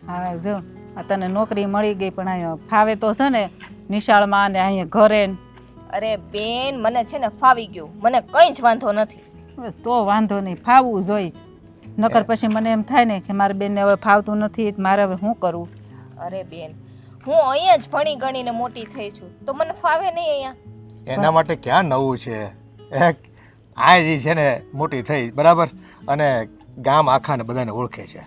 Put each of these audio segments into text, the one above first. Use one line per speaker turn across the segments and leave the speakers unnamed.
હા જો આ તને નોકરી મળી ગઈ પણ અહીંયા ફાવે તો છે ને નિશાળમાં ને અહીંયા ઘરે ને.
અરે બેન મને છે ને ફાવી ગયું, મને કંઈ જ વાંધો નથી.
બસ તો વાંધો નહીં, ફાવવું જોઈએ. નકર પછી મને એમ થાય ને કે મારી બેનને હવે ફાવતું નથી, મારે હવે શું કરવું.
અરે બેન હું અહીંયા જ ભણી ગણીને મોટી થઈ છું તો મને ફાવે નહીં અહીંયા.
એના માટે ક્યાં નવું છે? આ જે છે ને મોટી થઈ બરાબર, અને ગામ આખાને બધાને ઓળખે છે,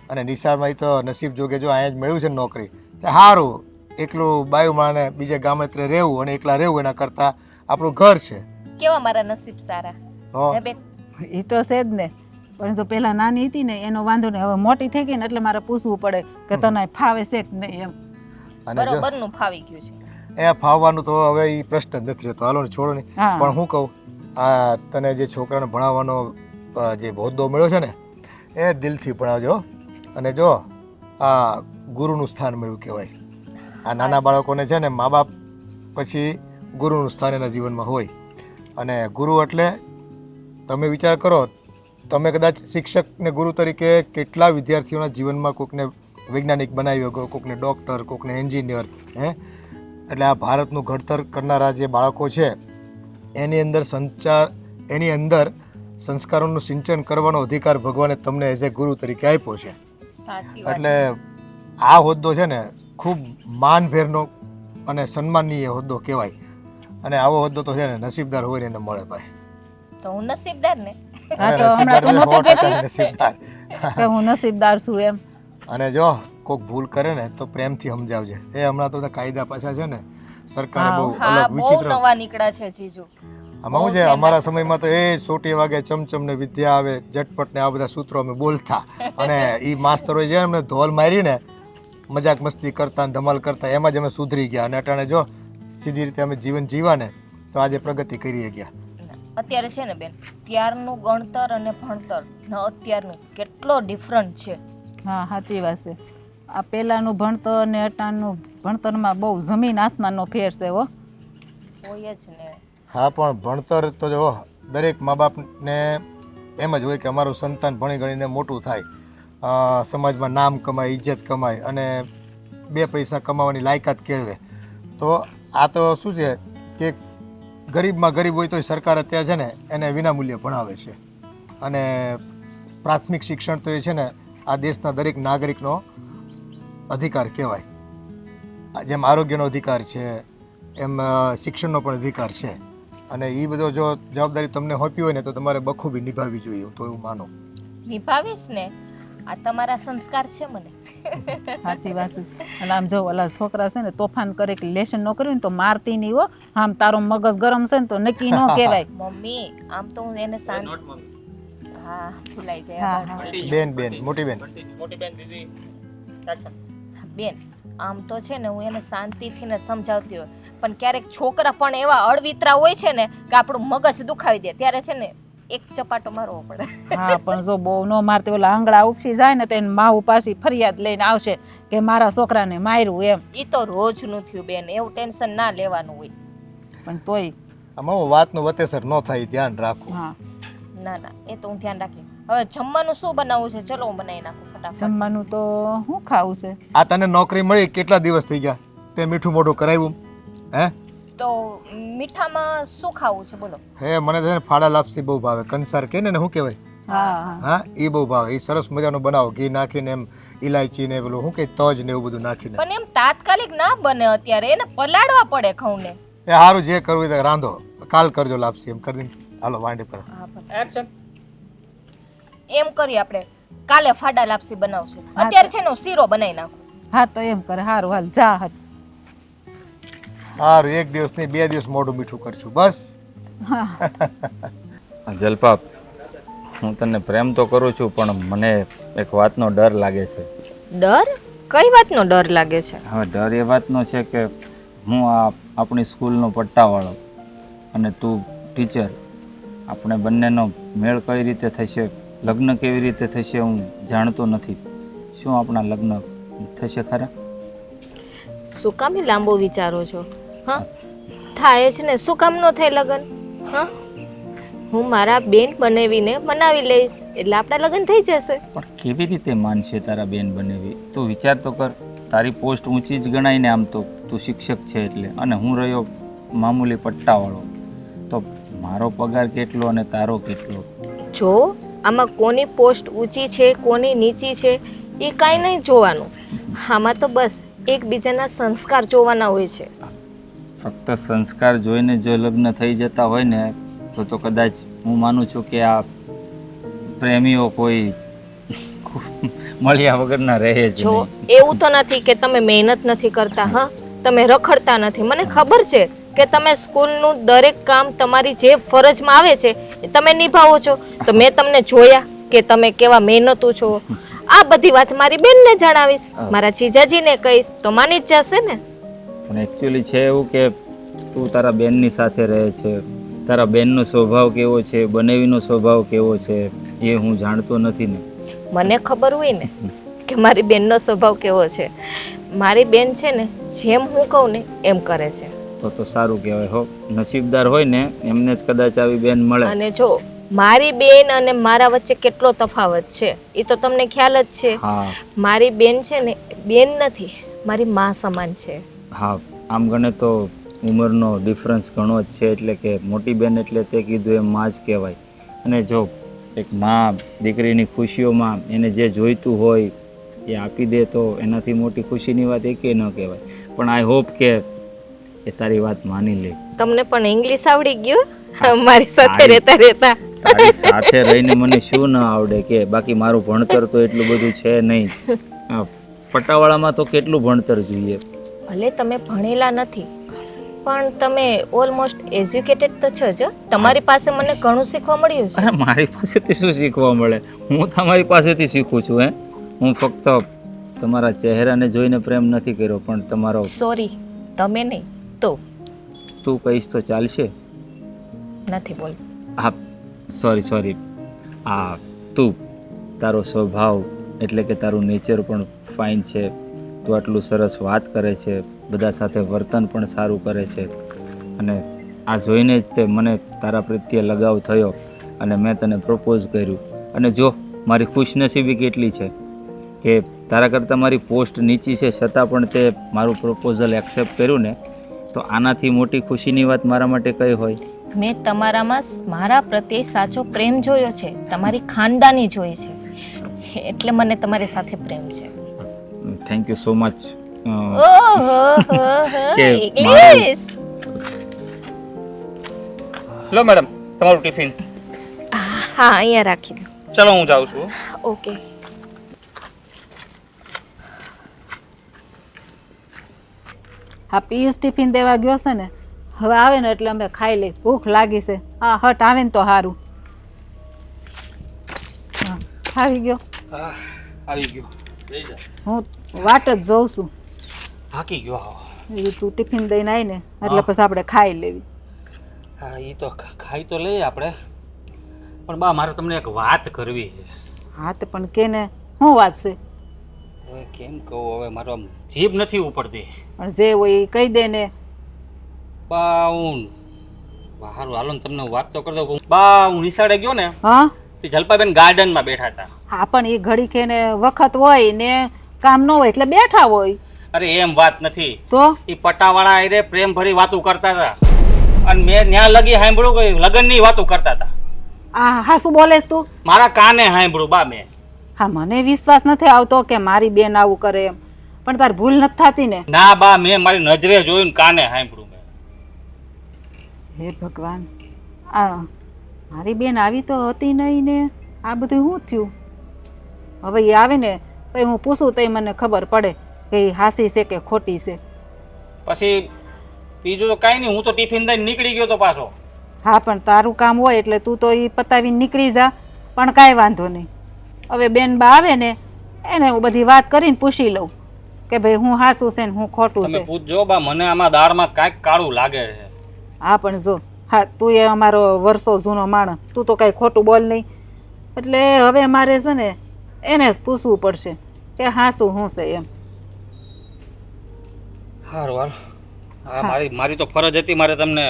અને નિશાળમાં તો નસીબ જોગે જો અહીંયા જ મળ્યું છે ને નોકરી તે સારું. એકલું બાયુમાને બીજે ગામત્રે રહેવું અને એકલા રહેવું એના કરતાં આપણું ઘર છે.
કેવા મારા નસીબ સારા
હો
હે બેન.
એ તો છે જ ને, પણ જો પહેલાં નાની હતી ને એનો વાંધો નહીં, હવે મોટી થઈ ગઈ ને એટલે મારે પૂછવું પડે કે તને ફાવે છે કે નહીં એમ.
અને જો
બરોબરનું ફાવી ગયું છે.
એ ફાવવાનું તો હવે એ પ્રશ્ન જ નથી રહેતો. હાલો ને છોડો નહીં.
હા.
પણ હું કહું, આ તને જે છોકરાને ભણાવવાનો જે હોદ્દો મળ્યો છે ને એ દિલથી ભણાવજો. અને જો આ ગુરુનું સ્થાન મળ્યું કહેવાય. આ નાના બાળકોને છે ને મા બાપ પછી ગુરુનું સ્થાન એના જીવનમાં હોય. અને ગુરુ એટલે તમે વિચાર કરો, તમે કદાચ શિક્ષકને ગુરુ તરીકે કેટલા વિદ્યાર્થીઓના જીવનમાં કોઈકને વૈજ્ઞાનિક બનાવ્યો, કોઈકને ડૉક્ટર, કોઈકને એન્જિનિયર. એટલે આ ભારતનું ઘડતર કરનારા જે બાળકો છે એની અંદર સંસ્કારોનું સિંચન કરવાનો અધિકાર ભગવાને તમને એઝ એ ગુરુ તરીકે આપ્યો છે.
સાચી વાત.
એટલે આ હોદ્દો છે ને ખૂબ માનભેરનો અને સન્માનનીય હોદ્દો કહેવાય. અને આવો હોદ્દો તો છે ને નસીબદાર હોય ને એને મળે ભાઈ.
તો હું નસીબદાર ને.
હા તો હમણાં તો નહોતી કહેતી
નસીબદાર.
કે હું નસીબદાર છું એમ.
અને જો કોઈક ભૂલ કરે ને તો પ્રેમથી સમજાવજે. એ હમણાં તો બધા કાયદા પાછા છે ને સરકારે બહુ
હા
અલગ
બહુ
વિચિત્ર.
નવા નીકળ્યા છે જીજુ.
આમાં શું છે, અમારા સમયમાં તો એ સોટી વાગે ચમચમ ને વિદ્યા આવે ઝટપટ ને આ બધા સૂત્રો અમે બોલતા, અને એ માસ્તરોએ જે અમને ધોલ મારી ને મજાક મસ્તી કરતા ને ધમાલ કરતા એમાં જ અમે સુધરી ગયા. અને અટાણે જો સીધી રીતે અમે જીવન જીવા ને તો આજે પ્રગતિ કરી ગયા.
અત્યારે છે ને બેન ત્યારનું ગણતર અને ભણતર ને અત્યારનું કેટલો ડિફરન્ટ છે.
હા સાચી વાત છે. આ પહેલાંનું ભણતર ને અટાણનું ભણતરમાં બહુ જમીન આસમાનનો ફેર છે હો.
હોય જ ને.
હા પણ ભણતર તો જો દરેક મા બાપને એમ જ હોય કે અમારું સંતાન ભણી ગણીને મોટું થાય, સમાજમાં નામ કમાય, ઇજ્જત કમાય અને બે પૈસા કમાવાની લાયકાત કેળવે. તો આ તો શું છે કે ગરીબમાં ગરીબ હોય તો સરકાર અત્યારે છે ને એને વિનામૂલ્યે ભણાવે છે. અને પ્રાથમિક શિક્ષણ તો એ છે ને આ દેશના દરેક નાગરિકનો અધિકાર કહેવાય. જેમ આરોગ્યનો અધિકાર છે એમ શિક્ષણનો પણ અધિકાર છે. અને એ બધો જો જવાબદારી તમને સોંપી હોય ને તો તમારે બખૂબી નિભાવવી જોઈએ, તો એવું માનો.
નિભાવીશ ને, આ તમારા સંસ્કાર છે મને.
સાચી વાત છે. અને આમ જો ઓલા છોકરા છે ને તોફાન કરે કે લેશન ન કર્યું ને તો મારતી નહીં હો. આમ તારો મગજ ગરમ છે ને તો નક્કી ન કહેવાય.
મમ્મી આમ તો હું એને શાંત. હા ભૂલાઈ જાય.
હા હા
બેન મોટી બેન
બેન આમ તો છે ને હું એને શાંતિથી ને સમજાવતી હોય, પણ ક્યારેક છોકરા પણ એવા અળવિતરા હોય છે ને કે આપણું મગજ દુખાવી દે, ત્યારે છે ને એક ચપાટો મારવો પડે.
હા પણ જો બહુ ન મારતી ઓલા આંગળા ઉપસી જાય ને તો એને માવું પાછી ફરિયાદ લઈને આવશે કે મારા છોકરાને માર્યું એમ.
એ તો રોજનું થયું બેન, એવું ટેન્શન ના લેવાનું હોય.
પણ તોય
આમાં વાતનું વતેસર ન થાય ધ્યાન રાખવું.
હા
ના ના એ તો હું ધ્યાન રાખી. હવે જમવાનું શું બનાવવું છે? ચલો હું બનાવી નાખું ફટાફટ.
જમવાનું તો શું ખાવું છે?
આ તને નોકરી મળી કેટલા દિવસ થઈ ગયા? તે મીઠું મોઢું કરાવ્યું હે?
તો મીઠામાં શું ખાવું છે બોલો?
હે મને છે ને ફાડા લાપસી બહુ ભાવે. કંસાર કહે ને શું કહેવાય?
હા
હા એ બહુ ભાવે. એ સરસ મજાનું બનાવો, ઘી નાખીને એમ ઇલાયચી ને પેલું શું કે તજ ને એવું બધું નાખીને.
પણ એમ તાત્કાલિક ના બને અત્યારે, એને પલાળવા પડે ઘઉંને.
એ સારું જે કરવું હોય રાંધો, કાલ કરજો લાપસી એમ કરીને. હાલો વાંડી પર
હા ભલે. એમ કરી આપણે કાલે ફાડા લાપસી બનાવશું. અત્યારે છે ને હું શીરો બનાવી નાખું.
હા તો એમ કરે. સારું હાલ જા.
સારું એક દિવસ નહીં 2 દિવસ મોઢું મીઠું કરશું બસ.
જલપા, હું તને પ્રેમ તો કરું છું પણ મને એક વાતનો ડર લાગે છે.
ડર? કઈ વાતનો ડર લાગે છે?
હવે ડર એ વાતનો છે કે હું આપણી સ્કૂલનો પટ્ટાવાળો અને તું ટીચર, આપણે બંનેનો મેળ કઈ રીતે થશે, લગ્ન કેવી રીતે થશે હું જાણતો નથી. શું આપણા લગ્ન થશે ખરા?
શું કામ લાંબો વિચારો છો? હા થાય જ ને, શું કામ ન થાય લગ્ન? હા હું મારા બેન બનાવીને મનાવી લઈશ એટલે આપણા લગ્ન થઈ જશે.
પણ કેવી રીતે માનશે તારા બેન બનેવી? તું વિચાર તો કર, તારી પોસ્ટ ઊંચી જ ગણાય ને આમ તો, તું શિક્ષક છે એટલે, અને હું રહ્યો મામૂલી પટ્ટાવાળો, તો મારો પગાર કેટલો અને તારો કેટલો?
જો આમાં કોની પોસ્ટ ઊંચી છે કોની નીચી છે એ કાંઈ નહીં જોવાનું, આમાં તો બસ એકબીજાના સંસ્કાર જોવાના હોય છે.
ફક્ત સંસ્કાર જોઈને જો લગ્ન થઈ જતા હોય ને તો કદાચ હું માનું છું કે આ પ્રેમીઓ કોઈ મળ્યા વગરના રહે જ
જો
નહીં.
એવું તો નથી કે તમે મહેનત નથી કરતા, હા તમે રખડતા નથી, મને ખબર છે કે તમે સ્કૂલનું દરેક કામ તમારી જે ફરજમાં આવે છે એ તમે નિભાવો છો. તો મેં તમને જોયા કે તમે કેવા મહેનતુ છો. આ બધી વાત મારી બેનને જણાવીશ, મારા જીજાજીને કહીશ તો માની જ જશે ને.
પણ એકચ્યુઅલી છે એવું કે તું તારા બેનની સાથે રહે છે, તારા બેનનો સ્વભાવ કેવો છે, બનેવીનો સ્વભાવ કેવો છે એ હું જાણતો નથી ને.
મને ખબર હોય ને કે મારી બેનનો સ્વભાવ કેવો છે. મારી બેન છે ને જેમ હું કહું ને એમ કરે છે.
તો સારું કહેવાય હો, નસીબદાર હોય ને એમને જ કદાચ આવી બેન મળે.
અને જો મારી બેન અને મારા વચ્ચે કેટલો તફાવત છે એ તો તમને ખ્યાલ જ છે.
હા
મારી બેન છે ને બેન નથી, મારી માં સમાન છે.
હા, આમ ગણે તો ઉંમરનો ડિફરન્સ ઘણો જ છે, એટલે કે મોટી બેન એટલે તે કીધું એમ માં જ કહેવાય. અને જો એક માં દીકરીની ખુશીઓમાં એને જે જોઈતું હોય એ આપી દે તો એનાથી મોટી ખુશીની વાત એકેય ન કહેવાય. પણ આઈ હોપ કે એ તારી વાત માની લે.
તમને પણ ઇંગ્લિશ આવડી ગયું મારી સાથે રહેતા રહેતા?
તારી સાથે રહીને મને શું ન આવડે કે, બાકી મારું ભણતર તો એટલું બધું છે નહીં. પટાવાળામાં તો કેટલું ભણતર જોઈએ.
ભલે તમે ભણેલા નથી પણ તમે ઓલમોસ્ટ એજ્યુકેટેડ તો છો જ. તમારી પાસે મને ઘણું શીખવા મળ્યું છે.
અરે મારી પાસેથી શું શીખવા મળે? હું તમારી પાસેથી શીખું છું. હું ફક્ત તમારા ચહેરાને જોઈને પ્રેમ નથી કર્યો, પણ તમારો.
સોરી, તમે નહીં તો
તું કહીશ તો ચાલશે?
નથી બોલ.
હા સોરી, આ તું, તારો સ્વભાવ એટલે કે તારું નેચર પણ ફાઇન છે. તું આટલું સરસ વાત કરે છે, બધા સાથે વર્તન પણ સારું કરે છે, અને આ જોઈને જ તે મને તારા પ્રત્યે લગાવ થયો અને મેં તને પ્રપોઝ કર્યું. અને જો મારી ખુશનસીબી કેટલી છે કે તારા કરતાં મારી પોસ્ટ નીચી છે છતાં પણ તે મારું પ્રપોઝલ એક્સેપ્ટ કર્યું ને, તો આનાથી મોટી ખુશીની વાત મારા માટે કઈ હોય?
મેં તમારામાં મારા પ્રત્યે સાચો પ્રેમ જોયો છે, તમારી ખાનદાની જોઈ છે, એટલે મને તમારી સાથે પ્રેમ છે.
Thank you so much.
ઓહો
કે
ઇંગ્લિશ.
લો મેડમ તમારું ટિફિન.
હા અહીંયા રાખી દો.
ચલો હું જાઉં છું.
ઓકે.
હા પિયુષ ટિફિન દેવા ગયો છે ને, હવે આવે ને એટલે અમે ખાઈ લઈ, ભૂખ લાગી છે. હા હટ આવે ને તો સારું. હા આવી ગયો.
આવી ગયો.
હું વાટ જ જોઉં છું.
થાકી ગયો.
એ તું ટિફિન દઈને આવી ને એટલે પછી આપણે ખાઈ લેવી.
હા એ તો ખાઈ તો લઈએ આપણે, પણ બા મારે તમને એક વાત કરવી છે.
હા તો પણ કેને શું વાત છે?
હવે કેમ કહું, હવે મારો આમ જીભ નથી ઉપડતી.
પણ જે હોય એ કહી દે ને.
બા હું સારું હાલો ને તમને હું વાત તો કરી દઉં. બા હું નિશાળે ગયો ને,
હા
તે જલપાબેન ગાર્ડનમાં બેઠા હતા.
હા પણ એ ઘડી કેને વખત હોય ને કામ ન હોય એટલે બેઠા હોય.
અરે એમ વાત નથી,
તો
એ પટાવાળા આરે પ્રેમ ભરી વાતું કરતા હતા, અને મેં ત્યાં લગી સાંભળ્યું કે લગ્નની વાતું કરતા હતા.
આ હા શું બોલેસ તું?
મારા કાને સાંભળ્યું બા મેં.
હા મને વિશ્વાસ નથી આવતો કે મારી બેન આવું કરે એમ, પણ તાર ભૂલ નથી થતી ને?
ના બા મેં મારી નજરે જોયું ને કાને સાંભળ્યું મેં.
હે ભગવાન, આ મારી બેન આવી તો હતી નહીં ને આ બધું શું થયું? હવે એ આવે ને પછી હું પૂછું તો મને ખબર પડે કે એ હાસી છે કે ખોટી છે.
પછી બીજું તો કાંઈ નહીં, હું તો ટિફિન દઈને નીકળી ગયો તો પાછો.
હા પણ તારું કામ હોય એટલે તું તો એ પતાવીને નીકળી જા, પણ કાંઈ વાંધો નહીં. હવે બેન બા આવે ને એને હું બધી વાત કરીને પૂછી લઉં કે ભાઈ હું હાસું છે ને હું ખોટું
તમે
છે.
પૂછજો બા, મને આમાં દાળમાં કાંઈક કાળું લાગે છે.
હા પણ જો, હા તું એ અમારો વર્ષો જૂનો માણસ, તું તો કાંઈ ખોટું બોલ નહીં, એટલે હવે મારે છે ને એને જ પૂછવું પડશે કે હાસું શું છે એમ.
સારું હાલ. હા મારી તો ફરજ હતી મારે તમને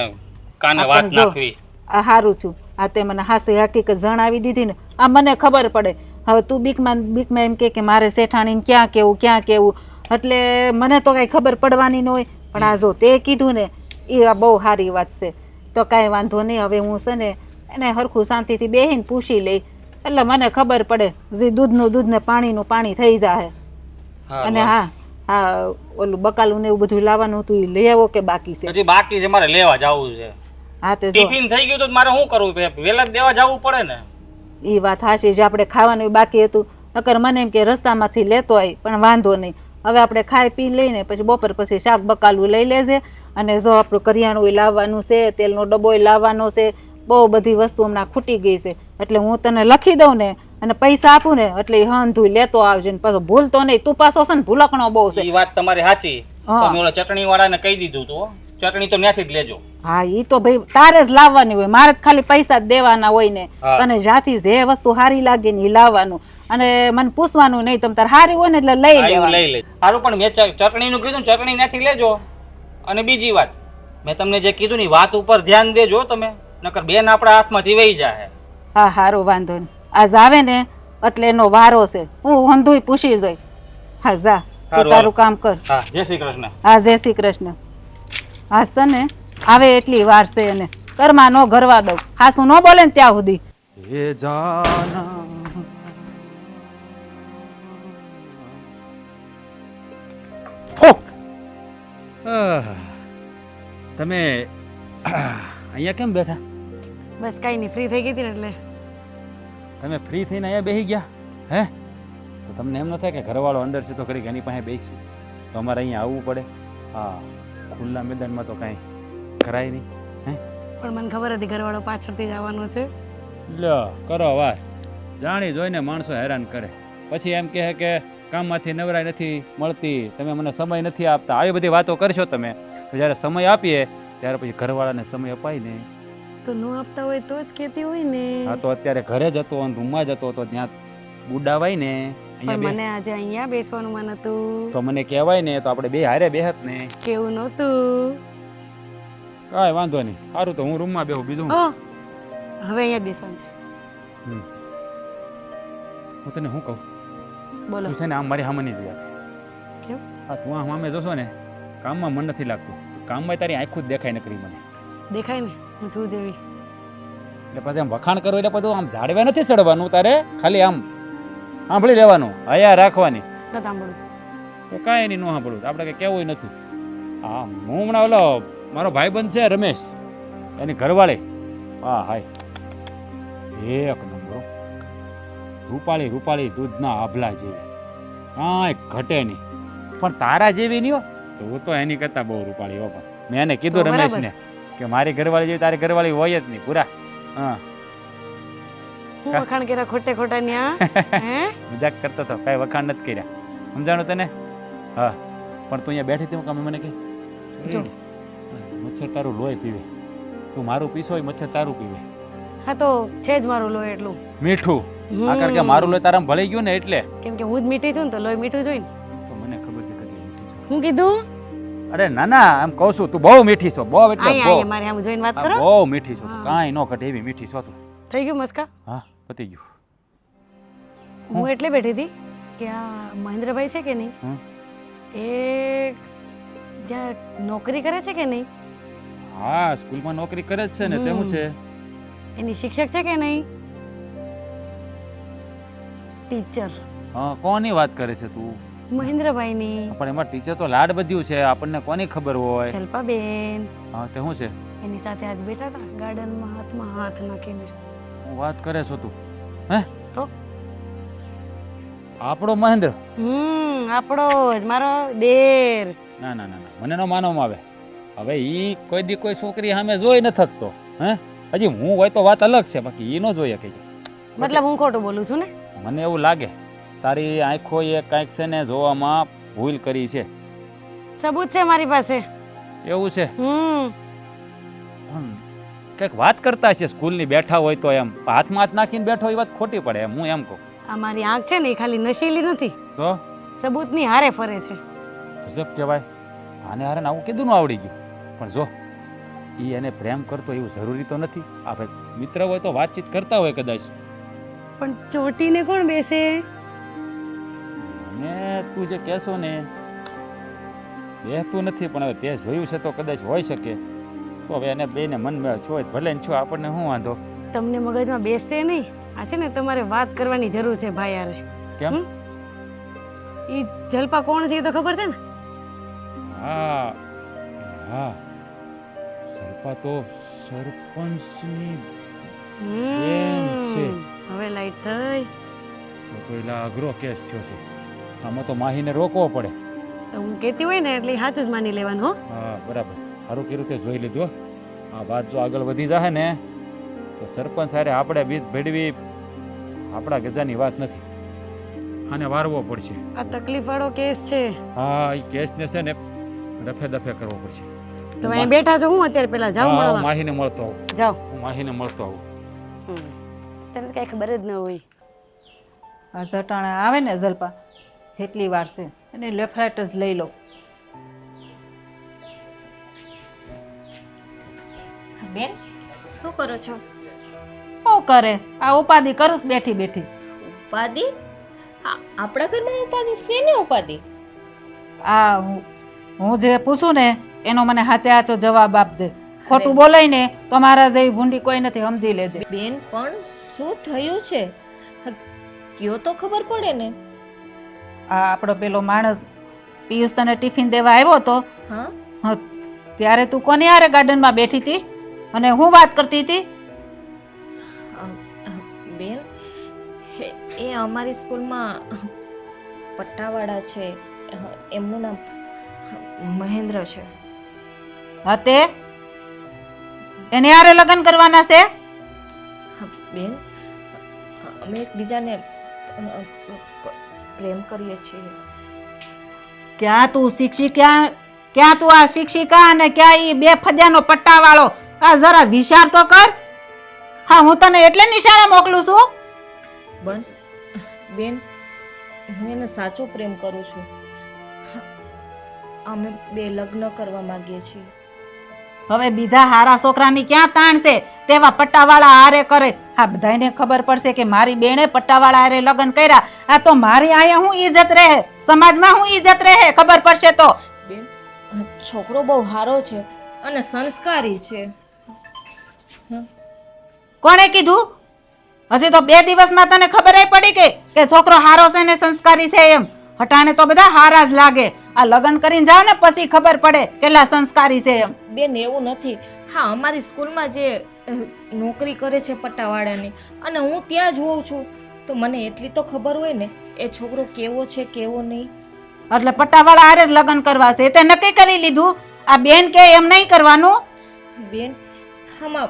કાને
હા,
વાત
પણ જો,
નાખવી.
આ સારું છું આ તે મને હાસી હકીકત જણાવી દીધી ને આ મને ખબર પડે. હવે તું બીકમાં એમ કે મારે શેઠાણીને ક્યાં કેવું એટલે મને તો કાંઈ ખબર પડવાની ન હોય. પણ આ જો તે કીધું ને એ આ બહુ સારી વાત છે. તો કાંઈ વાંધો નહીં, હવે હું છે ને એને હરખું શાંતિથી બેસીને પૂછી લઈ એટલે મને ખબર પડે જે દૂધનું દૂધ ને પાણીનું પાણી થઈ જાય. અને હા ઓલું બકાલું ને એવું બધું લાવવાનું હતું એ લઈ આવો કે બાકી છે?
હજી બાકી છે, મારે લેવા જવું છે.
હા તે જો
ટિફિન થઈ ગયું તો મારે શું કરવું? વહેલા જ દેવા જવું પડે ને.
એ વાત હાચી, જે આપણે ખાવાનું બાકી હતું નકર મને એમ કે રસ્તામાંથી લેતો આવી, પણ વાંધો નહીં. હવે આપણે ખાઈ પી લઈને પછી બપોર પછી શાક બકાલું લઈ લેજે. અને જો આપણું કરિયાણું લાવવાનું છે, તેલનો ડબ્બો લાવવાનો છે, બહુ બધી વસ્તુ હમણાં ખૂટી ગઈ છે. એટલે હું તને લખી દઉં ને અને પૈસા આપું ને એટલે એ હંધું લેતો આવજે ને પાછો ભૂલતો નહીં. તું પાછો છે ને ભૂલકણો બહુ છે.
એ વાત તમારી સાચી.
હા.
તમે ઓલા ચટણી વાળાને કહી દીધું તો ચટણી તો ત્યાંથી જ લેજો.
હા એ તો ભાઈ તારે જ લાવવાની હોય, મારે જ ખાલી પૈસા જ દેવાના હોય ને.
હા.
તને જ્યાંથી જે વસ્તુ સારી લાગે ને એ લાવવાનું અને મને પૂછવાનું નહીં. તમે તારે સારી હોય ને એટલે લઈ
આ એવું
લેવાનું.
લઈ લે. સારું, પણ મેં ચટણીનું કીધું, ચટણી ત્યાંથી લેજો. અને બીજી વાત, મેં તમને જે કીધું ને વાત ઉપર ધ્યાન દેજો તમે, નકર બેન આપણા હાથમાંથી વહી જાય.
હા સારું, વાંધો નહીં. આજ આવે ને એટલે એનો વારો છે, હું હંધુય પૂછી જોઈ. હા જા તું
સારું,
તારું કામ કર.
હા, જય શ્રી કૃષ્ણ.
હા જય શ્રી કૃષ્ણ. હા છે ને આવે એટલી વાર છે એને ઘરમાં ન ઘરવા દઉં. હાસું ન બોલે ને ત્યાં સુધી.
ये जाना हो તમે અહીંયા કેમ બેઠા?
બસ કાંઈ નહીં, ફ્રી થઈ ગઈ હતી ને એટલે.
તમે ફ્રી થઈને અહીંયા બેસી ગયા હે? તો તમને એમ ન થાય કે ઘરવાળો અંદર છે તો ઘડીક એની પાસે બેસી તો અમારે અહીંયા આવવું પડે? હા, ખુલ્લા મેદાનમાં તો કાંઈ કરાય નહીં. હે
પણ મને ખબર હતી ઘરવાળો પાછળથી જ આવવાનો છે.
લ્યો કરો વાત. જાણી જોઈને માણસો હેરાન કરે, પછી એમ કહે કે કામમાંથી નવરાઈ નથી મળતી, તમે મને સમય નથી આપતા, આવી બધી વાતો કરશો તમે. તો જ્યારે સમય આપીએ ત્યારે પછી ઘરવાળાને સમય અપાય ને.
તો ન આપતા હોય તો જ કહેતી હોય ને.
હા તો અત્યારે ઘરે જ હતો અને રૂમમાં જ હતો તો ત્યાં બુડાવાય ને.
પણ
અહીંયા
મને આજે અહીંયા બેસવાનું મન હતું.
તો મને કહેવાય ને તો આપણે બે હારે બેહત ને.
કેવું નહોતું.
કાંઈ વાંધો નહીં, સારું તો હું રૂમમાં બેહું. બીજું
ઓ હવે અહીંયા જ બેસવાનું છે.
હું તને શું કહું,
બોલો.
તું છે ને આમ મારી સામે નહીં જોયા.
કેમ?
હા તું આમ સામે જોશો ને કામમાં મન નથી લાગતું. કામમાં તારી આંખું જ દેખાય નકરી મને.
દેખાય ને હું છું જેવી.
એટલે પછી આમ વખાણ કરો એટલે બધું આમ ઝાડવે નથી ચડવાનું તારે, ખાલી આમ સાંભળી લેવાનું, હયા રાખવાની.
ન સાંભળું
તો કાંઈ એની ન સાંભળવું, આપણે કંઈ કહેવું નથી. હા હું હમણાં ઓલો મારો ભાઈબંધ છે રમેશ, એની ઘરવાળી. હા હાય એક નંબર, રૂપાળી રૂપાળી દૂધના આભલા જેવી, કાંઈ ઘટે નહીં. પણ તારા જેવી નહીં હો, તું તો એની કરતાં બહુ રૂપાળી હો. પણ મેં એને કીધું
તો
રમેશને કે મારી ઘરવાળી જેવી તારી ઘરવાળી હોય જ નહીં પૂરા. હા
હું વખાણ કર્યા ખોટે ખોટા ન્યા હે?
મજાક કરતો હતો, કાંઈ વખાણ નથી કર્યા, સમજાણું તને? હા પણ તું અહીંયા બેઠી હતી હું કામે મને કે
જો.
મચ્છર તારું લોહી પીવે, તું મારું પીસો હોય મચ્છર તારું પીવે.
હા તો છે જ મારું લોહી એટલું
મીઠું આ કારણ કે મારું લોહી તારામાં ભળી ગયું ને એટલે.
કેમ કે હું જ મીઠી છું ને તો લોહી મીઠું જોઈને.
તો મને ખબર છે કેટલી મીઠી છો.
હું કીધું
અરે ના ના એમ કહું છું, તું બહુ મીઠી છો, બહુ એટલે
અહીંયા
બહુ.
મારે આમ જોઈને વાત
હા,
કરો.
બહુ મીઠી છો તું,
હા.
કાંઈ ન ઘટે એવી મીઠી છો તું.
થઈ ગયું મસ્કા?
હા પતી ગયું.
હું એટલે બેઠી હતી કે આ મહેન્દ્રભાઈ છે કે નહીં,
હમ.
એ જ્યાં નોકરી કરે છે કે નહીં,
હા સ્કૂલમાં નોકરી કરે જ છે ને, તેવું છે.
એની શિક્ષક છે કે નહીં? ટીચર
હા કોની વાત કરે છે તું?
મહેન્દ્રભાઈની.
પણ એમાં ટીચર તો લાડ બધ્યું છે, આપણને કોની ખબર હોય?
જલ્પાબેન
હા તે શું છે?
એની સાથે આજ બેઠા હતા ગાર્ડનમાં હાથમાં હાથ નાખીને.
હું વાત કરે છો તું? હે
તો
આપણો મહેન્દ્ર?
આપણો જ મારો દેર.
ના ના ના ના, મને ન માનવામાં આવે. હવે ઈ કોઈ દી કોઈ છોકરી સામે જોઈ ન થકતો. હે હજી હું હોય તો વાત અલગ છે, બાકી ઈ ન જોઈએ કે.
મતલબ હું ખોટું બોલું છું ને?
મને એવું લાગે તારી આંખો એ કાંઈક છે ને જોવામાં ભૂલ કરી છે.
સબૂત છે મારી પાસે.
એવું છે?
હમ
પણ કંઈક વાત કરતા છે સ્કૂલની, બેઠા હોય તો એમ હાથમાં હાથ નાખીને બેઠો એ વાત ખોટી પડે એમ હું એમ કહું.
આ મારી આંખ છે ને એ ખાલી નશીલી નથી,
તો
સબૂતની હારે ફરે છે.
ગજબ કહેવાય. આને હારે આવું કીધું ન આવડી ગયું. પણ જો ઈ એને પ્રેમ કરતો એવું જરૂરી તો નથી. આપણે મિત્ર હોય તો વાતચીત કરતા હોય કદાચ.
પણ ચોટીને કોણ બેસે?
અને તું જે કહેશો ને બેસતું નથી, પણ હવે તે જોયું છે તો કદાચ હોઈ શકે. તો હવે એને બેને મનમેળ છો જ ભલે ને છો, આપણને શું વાંધો?
તમને મગજમાં બેસે નહીં. આ છે ને તમારે વાત કરવાની જરૂર છે ભાઈ યારે.
કેમ?
ઈ જલપા કોણ છે એ તો ખબર છે ને?
હા હા, સલ્પા તો સરપંચની બેન છે.
હવે લાઈટ થઈ.
તો એલા અઘરો કેસ થયો છે. આમાં તો માહીને રોકવો પડે.
તો હું કહેતી હોય ને એટલે સાચું જ માની લેવાનું હો.
હા બરાબર, સારું કર્યું તે જોઈ લીધું. આ વાત જો આગળ વધી જાય ને તો સરપંચ સારે આપણે બીજ ભેડવી આપણા ગજાની વાત નથી. આને વારવો પડશે.
આ તકલીફ વાળો કેસ છે.
હા, એ કેસને છે ને રફે દફે કરવો પડશે.
તો અહીં બેઠા છો, હું અત્યારે પેલા જાઉં
હા, હું
મળવા.
માહીને મળતો આવું.
જાઓ.
હું માહીને મળતો આવું.
તને કઈ ખબર જ ન હોય.
આ જટાણે આવે ને જલપા એટલી વાર છે અને લેફ્ટ જ લઈ લો.
બેન શું કરો છો?
શું કરે? આ ઉપાધિ કરું છું બેઠી બેઠી.
ઉપાધિ? આપણા ઘરમાં ઉપાધિ? શેની ઉપાધિ?
આ હું જે પૂછું ને એનો મને સાચે સાચો જવાબ આપજે. ખોટું બોલાય ને તો મારા જેવી ભૂંડી કોઈ નથી, સમજી લેજે.
બેન પણ શું થયું છે? કયો તો ખબર પડે ને.
આ આપણો પેલો માણસ પિયુષ તને ટિફિન દેવા આવ્યો હતો,
હા,
ત્યારે તું કોની હારે ગાર્ડનમાં બેઠી હતી અને હું વાત કરતી હતી?
બેન એ અમારી સ્કૂલમાં પટ્ટાવાળા છે, એમનું નામ મહેન્દ્ર છે.
હા, તે એને હારે લગ્ન કરવાના છે?
બેન અમે એકબીજાને પ્રેમ કરીએ છીએ.
ક્યાં તું શિક્ષિકા, ક્યાં તું આ શિક્ષિકા અને ક્યાં ઈ બે ફજાનો પટ્ટાવાળો? આ જરા વિચાર તો કર. હા, હું તને એટલે નિશાળે મોકલું છું.
બેન હું એને સાચો પ્રેમ કરું છું. અમે બે લગ્ન કરવા માંગીએ છીએ.
હવે બીજા હારા છોકરાની ક્યાં તાણ છે? તેવા પટ્ટાવાળા હારે કરે. હા, બધાને ખબર પડશે કે મારી બેને પટ્ટાવાળા હારે લગ્ન કર્યા. આ તો મારી આયા હું ઇજ્જત રહે, સમાજમાં હું ઇજ્જત રહે, ખબર પડશે તો.
બેન છોકરો બહુ સારો છે અને સંસ્કારી છે.
કોણે કીધું? હજી તો 2 દિવસમાં તને ખબર પડી કે છોકરો હારો છે ને સંસ્કારી છે એમ. હટાણે તો બધા હારા જ લાગે. આ લગ્ન કરીને જાવ ને પછી ખબર પડે કેટલા સંસ્કારી છે એમ.
બેન એવું નથી. હા, અમારી સ્કૂલમાં જે નોકરી કરે છે પટ્ટાવાળાની અને હું ત્યાં જ હોઉં છું, તો મને એટલી તો ખબર હોય ને એ છોકરો કેવો છે કેવો નહીં.
એટલે પટ્ટાવાળા હારે જ લગ્ન કરવા છે તે નક્કી કરી લીધું? આ બેન કે એમ નહીં કરવાનું?
બેન આમાં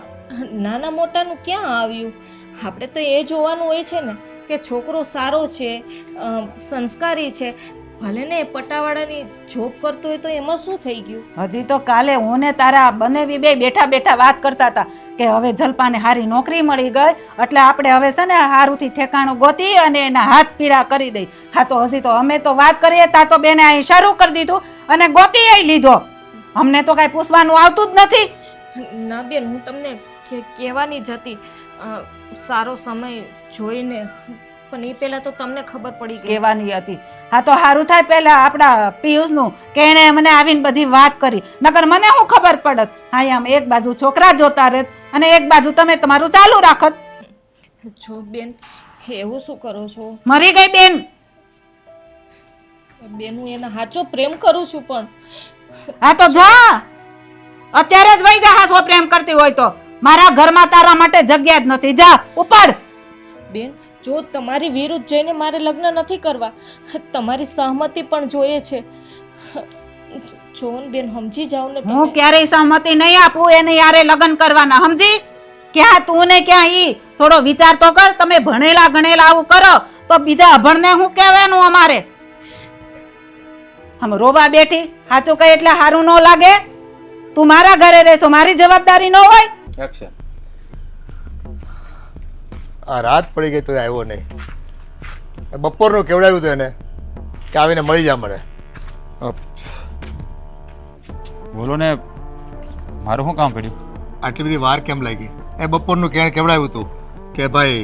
નાના મોટાનું ક્યાં આવ્યું? આપણે તો એ જોવાનું હોય છે ને કે છોકરો સારો છે, સંસ્કારી છે. ભલે ને પટ્ટાવાળાની જોબ કરતો હોય તો એમાં શું થઈ ગયું?
હજી તો કાલે હું ને તારા બનેવી બે બેઠા બેઠા વાત કરતા હતા કે હવે જલપાને હારી નોકરી મળી ગઈ એટલે આપણે હવે છે ને હારુંથી ઠેકાણું ગોતી અને એના હાથ પીળા કરી દઈ. હા, તો હજી તો અમે તો વાત કરીએ તા તો બેને અહીં શરૂ કરી દીધું અને ગોતી લીધો. અમને તો કાંઈ પૂછવાનું આવતું જ નથી.
ના બેન, હું તમને કહેવાની જ હતી સારો સમય જોઈને, પણ એ પહેલા તો તમને ખબર પડી ગઈ.
કહેવાની હતી. હા, તો સારું થાય પહેલા આપણા પિયુષનું કે એણે મને આવીને બધી વાત કરી, નકર મને શું ખબર પડત? હા, આમ એક બાજુ છોકરા જોતા રહેત અને એક બાજુ તમે તમારું ચાલુ રાખત.
જો બેન એવું શું કરો છો?
મરી ગઈ બેન.
બેન હું એના સાચો પ્રેમ કરું છું પણ.
હા, તો જા અત્યારે જ વઈ જા. હાસો પ્રેમ કરતી હોય તો મારા ઘરમાં તારા માટે જગ્યા જ નથી. જા ઉપાડ.
બેન જો તમારી વિરુદ્ધ જઈને મારે લગ્ન નથી કરવા, તમારી સહમતિ પણ જોઈએ છે. જોન બેન સમજી જાવ ને.
હું ક્યારેય સહમતિ નહીં આપું એને યારે લગ્ન કરવાના, સમજી? ક્યાં તું ને ક્યાં ઈ? થોડો વિચાર તો કર. તમે ભણેલા ગણેલા આવું કરો તો બીજા અભણને શું કહેવાનું અમારે? હમ રોવા બેઠી. સાચું કઈ એટલે સારું ન લાગે? તું મારા ઘરે રહેશો, મારી જવાબદારી ન હોય?
એક્શન. આ રાત પડી ગઈ તો આવ્યો નહીં. બપોરનું કેવડાવ્યું હતું એને કે આવીને મળી જા મને.
બોલો ને, મારું શું કામ પડ્યું?
આટલી બધી વાર કેમ લાગી? એ બપોરનું કેવડાવ્યું હતું કે ભાઈ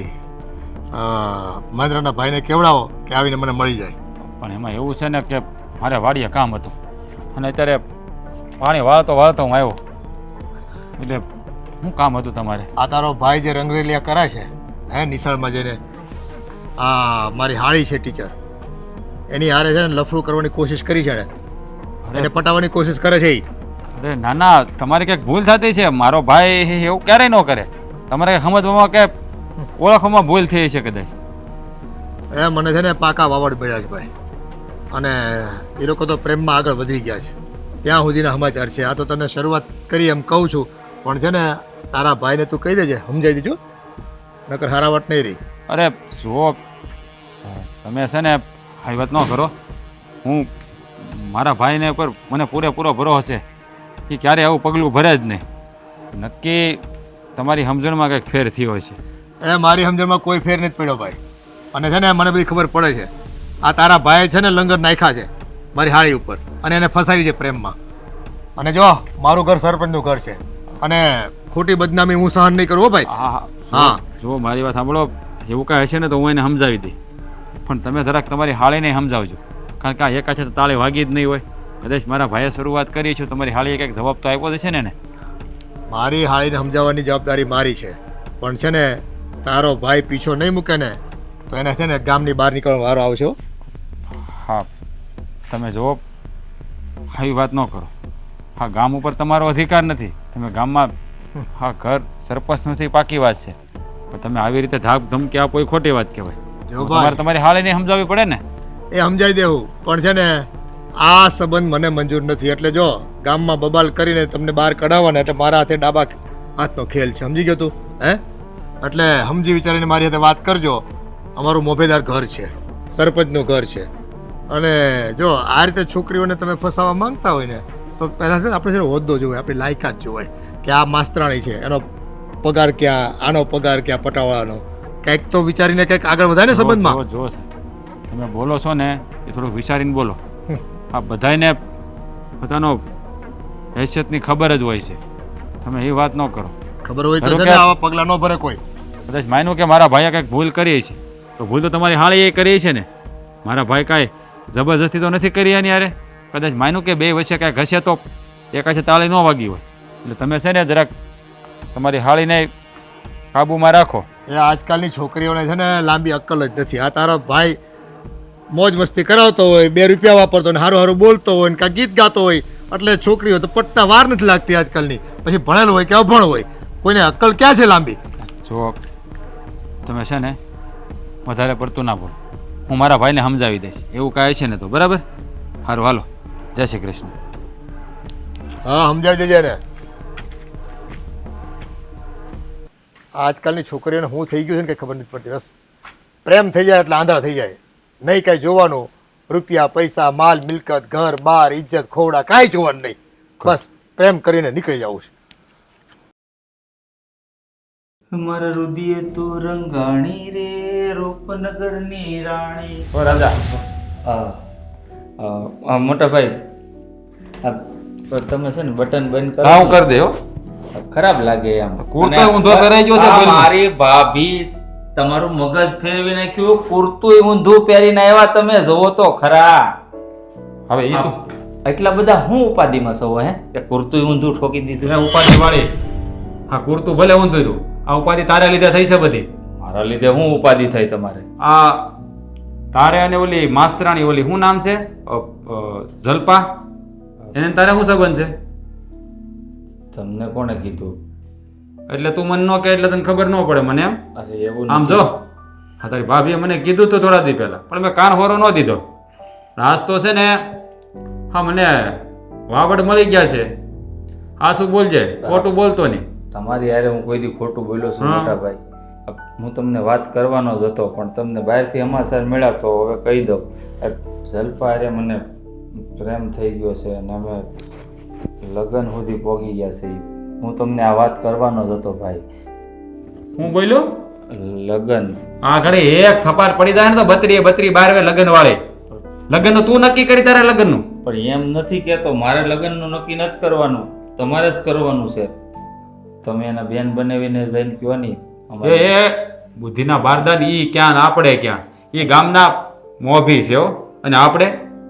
મહેન્દ્રના ભાઈને કેવડાવો કે આવીને મને મળી જાય.
પણ એમાં એવું છે ને કે મારે વાડીએ કામ હતું અને અત્યારે પાણી વાળતો હું આવ્યો એટલે શું કામ હતું તમારે?
આ તારો ભાઈ જે રંગરેલિયા કરે છે હે નિશાળમાં જઈને, આ મારી હાળી છે ટીચર, એની હારે છે ને લફડું કરવાની કોશિશ કરી છે એને પટાવવાની કોશિશ કરે છે.
અરે ના ના, તમારી કંઈક ભૂલ થતી છે. મારો ભાઈ એવું ક્યારેય ન કરે. તમારે કંઈક સમજવામાં કે ઓળખવામાં ભૂલ થઈ છે કદાચ.
એ મને છે ને પાકા વાવડ મળ્યા છે ભાઈ, અને એ લોકો તો પ્રેમમાં આગળ વધી ગયા છે. ત્યાં સુધીના સમાચાર છે. આ તો તને શરૂઆત કરી એમ કહું છું, પણ છે ને તારા ભાઈને તું કહી દેજે, સમજાઈ દેજો, નકર હારાવટ નહીં રહી.
અરે જુઓ, તમે છે ને આવી વાત ન કરો. હું મારા ભાઈને પર મને પૂરેપૂરો ભરોસો છે કે ક્યારે આવું પગલું ભરે જ નહીં. નક્કી તમારી સમજણમાં કંઈક ફેર થયો હોય છે.
એ મારી સમજણમાં કોઈ ફેર નથી પડ્યો ભાઈ, અને છે ને મને બધી ખબર પડે છે. આ તારા ભાઈએ છે ને લંગર નાખ્યા છે મારી હાળી ઉપર, અને એને ફસાવી છે પ્રેમમાં. અને જો મારું ઘર સરપંચનું ઘર છે, અને ખોટી બદનામી હું સહન નહીં કરું હો ભાઈ.
હા, જો મારી વાત સાંભળો, એવું કાંઈ હશે ને તો હું એને સમજાવી દઈ, પણ તમે જરાક તમારી હાળીને સમજાવજો, કારણ કે આ એકાછે તો તાળે વાગી જ નહીં હોય. કદાચ મારા ભાઈએ શરૂઆત કરી છે, તમારી હાળીએ કંઈક જવાબ તો આપ્યો છે ને એને.
મારી હાળીને સમજાવવાની જવાબદારી મારી છે, પણ છે ને તારો ભાઈ પીછો નહીં મૂકે ને તો એને છે ને ગામની બહાર નીકળવાનો વારો આવશે હો.
હા, તમે જુઓ, આવી વાત ન કરો. હા, ગામ ઉપર તમારો અધિકાર નથી. તમે ગામમાં, હા, ઘર સરપંચ નથી, પાકી વાત છે, પણ તમે આવી રીતે ધાક ધમકી આપો એ ખોટી વાત કહેવાય.
જો
તમારે
ભાઈ
તમારી હાળીને સમજાવવી પડે ને.
એ સમજાઈ દેવું, પણ છે ને આ સંબંધ મને મંજૂર નથી. એટલે જો ગામમાં બબાલ કરીને તમને બહાર કઢાવવાના, એટલે મારા હાથે ડાબા હાથનો ખેલ છે, સમજી ગયો તું? હે, એટલે સમજી વિચારીને મારી સાથે વાત કરજો. અમારું મોભેદાર ઘર છે, સરપંચનું ઘર છે, અને જો આ રીતે છોકરીઓને તમે ફસાવવા માંગતા હોય ને તો પહેલાં છે ને આપણે છે હોદ્દો જોવાય, આપણી લાયકાત જોવાય કે આ માસ્તરાણી છે, એનો પગાર ક્યાં, આનો પગાર ક્યાં, પટાવાળાનો. કંઈક તો વિચારીને કંઈક આગળ વધાય ને સંબંધમાં.
જો તમે બોલો છો ને એ થોડુંક વિચારીને બોલો. આ બધાને પોતાનો હેસિયતની ખબર જ હોય છે. તમે એ વાત ન કરો.
ખબર હોય તો છે ને આવા પગલાં ન ભરે કોઈ.
કદાચ માન્યું કે મારા ભાઈએ કંઈક ભૂલ કરી છે, તો ભૂલ તો તમારી હાળી એ કરી છે ને. મારા ભાઈ કાંઈ જબરજસ્તી તો નથી કરી એની યારે. કદાચ માન્યું કે બે વચ્ચે કાંઈક હશે તો એકાશે તાળી ન વાગી હોય. એટલે તમે છે ને જરાક તમારી હાળીને કાબૂમાં રાખો.
એ આજકાલની છોકરીઓને છે ને લાંબી અક્કલ જ નથી. આ તારો ભાઈ મોજ મસ્તી કરાવતો હોય, 2 રૂપિયા વાપરતો હોય, હારું હારું બોલતો હોય, કાં ગીત ગાતો હોય, એટલે છોકરીઓ તો પટતા વાર નથી લાગતી આજકાલની. પછી ભણેલ હોય કે અભણ હોય, કોઈને અક્કલ ક્યાં છે લાંબી?
જો તમે છે ને વધારે પડતું ના બોલો. હું મારા ભાઈને સમજાવી દઈશ. એવું કાંઈ છે ને તો બરાબર. સારું, હાલો, જય શ્રી કૃષ્ણ.
હા, સમજાવી દેજે ને. આજકાલની છોકરીઓને હું થઈ ગયું છે ને કંઈ ખબર નથી પડતી. બસ પ્રેમ થઈ જાય એટલે આંધળા થઈ જાય. નહીં કાંઈ જોવાનું, રૂપિયા પૈસા માલ મિલકત ઘર બાર ઇજ્જત ખોવડા કાંઈ જોવાનું નહીં. બસ પ્રેમ કરીને નીકળી જવું છે.
મારા રુદિયે તો રંગાણી રે રૂપનગરની રાણી.
ઓ રાજા, મોટા ભાઈ, તમે છે ને બટન બંધ કરો.
હા, હું કરી દે.
ખરાબ લાગે એમ.
કુર્તો ઊંધો પહેરાઈ ગયો છે.
આ
બોલ.
મારી ભાભી તમારું મગજ ફેરવી નાખ્યું. કુર્તું ઊંધું પહેરીને આવ્યા, તમે જોવો તો ખરા.
હવે એ તો
એટલા બધા હું ઉપાધિમાં સૌ હે કે કુર્તું ઊંધું ઠોકી દીધું.
ઉપાધિ વાળી. હા, કુર્તું ભલે ઊંધું રહ્યું. આ ઉપાધિ તારા લીધે થઈ છે બધી.
મારા લીધે હું ઉપાધિ થઈ તમારે?
આ તારે અને ઓલી માસ્તરાણી, ઓલી શું નામ છે, જલપા, એને તારે શું સંબંધ છે?
તમને કોણે કીધું?
એટલે તું મને ન કહે એટલે તને ખબર ન પડે મને એમ.
અરે એવું
આમ જો, હા, તારી ભાભીએ મને કીધું તો થોડા દી પહેલા, પણ મેં કાન હોરો ન દીધો. આજ તો છે ને, હા, મને વાવડ મળી ગયા છે. આ શું બોલજે, ખોટું બોલતો નહીં.
તમારી યારે હું કોઈ દી ખોટું બોલ્યો છું?
હા.
મોટા ભાઈ, હું તમને વાત કરવાનો જ હતો, પણ તમને બહારથી સમાચાર મળ્યા તો હવે કહી દઉં. જલપા અરે મને પ્રેમ થઈ ગયો છે અને અમે લગ્ન સુધી પહોંચી ગયા છે. હું તમને આ વાત કરવાનો જ હતો ભાઈ.
હું બોલ્યો?
લગ્ન?
આ ઘડી એક થપાર પડી જાય ને તો 32 12 લગ્ન વાળે. લગ્નનું તું નક્કી કરી તારા લગ્નનું.
પણ એમ નથી કહેતો, મારે લગ્નનું નક્કી નથી કરવાનું, તમારે જ કરવાનું છે. તમે એના બેન બનાવીને જઈને કહો નહીં
એ બુદ્ધિના બારદાન ઈ ક્યાં ને આપણે ક્યાં? એ ગામના મોભી છે હો. અને આપણે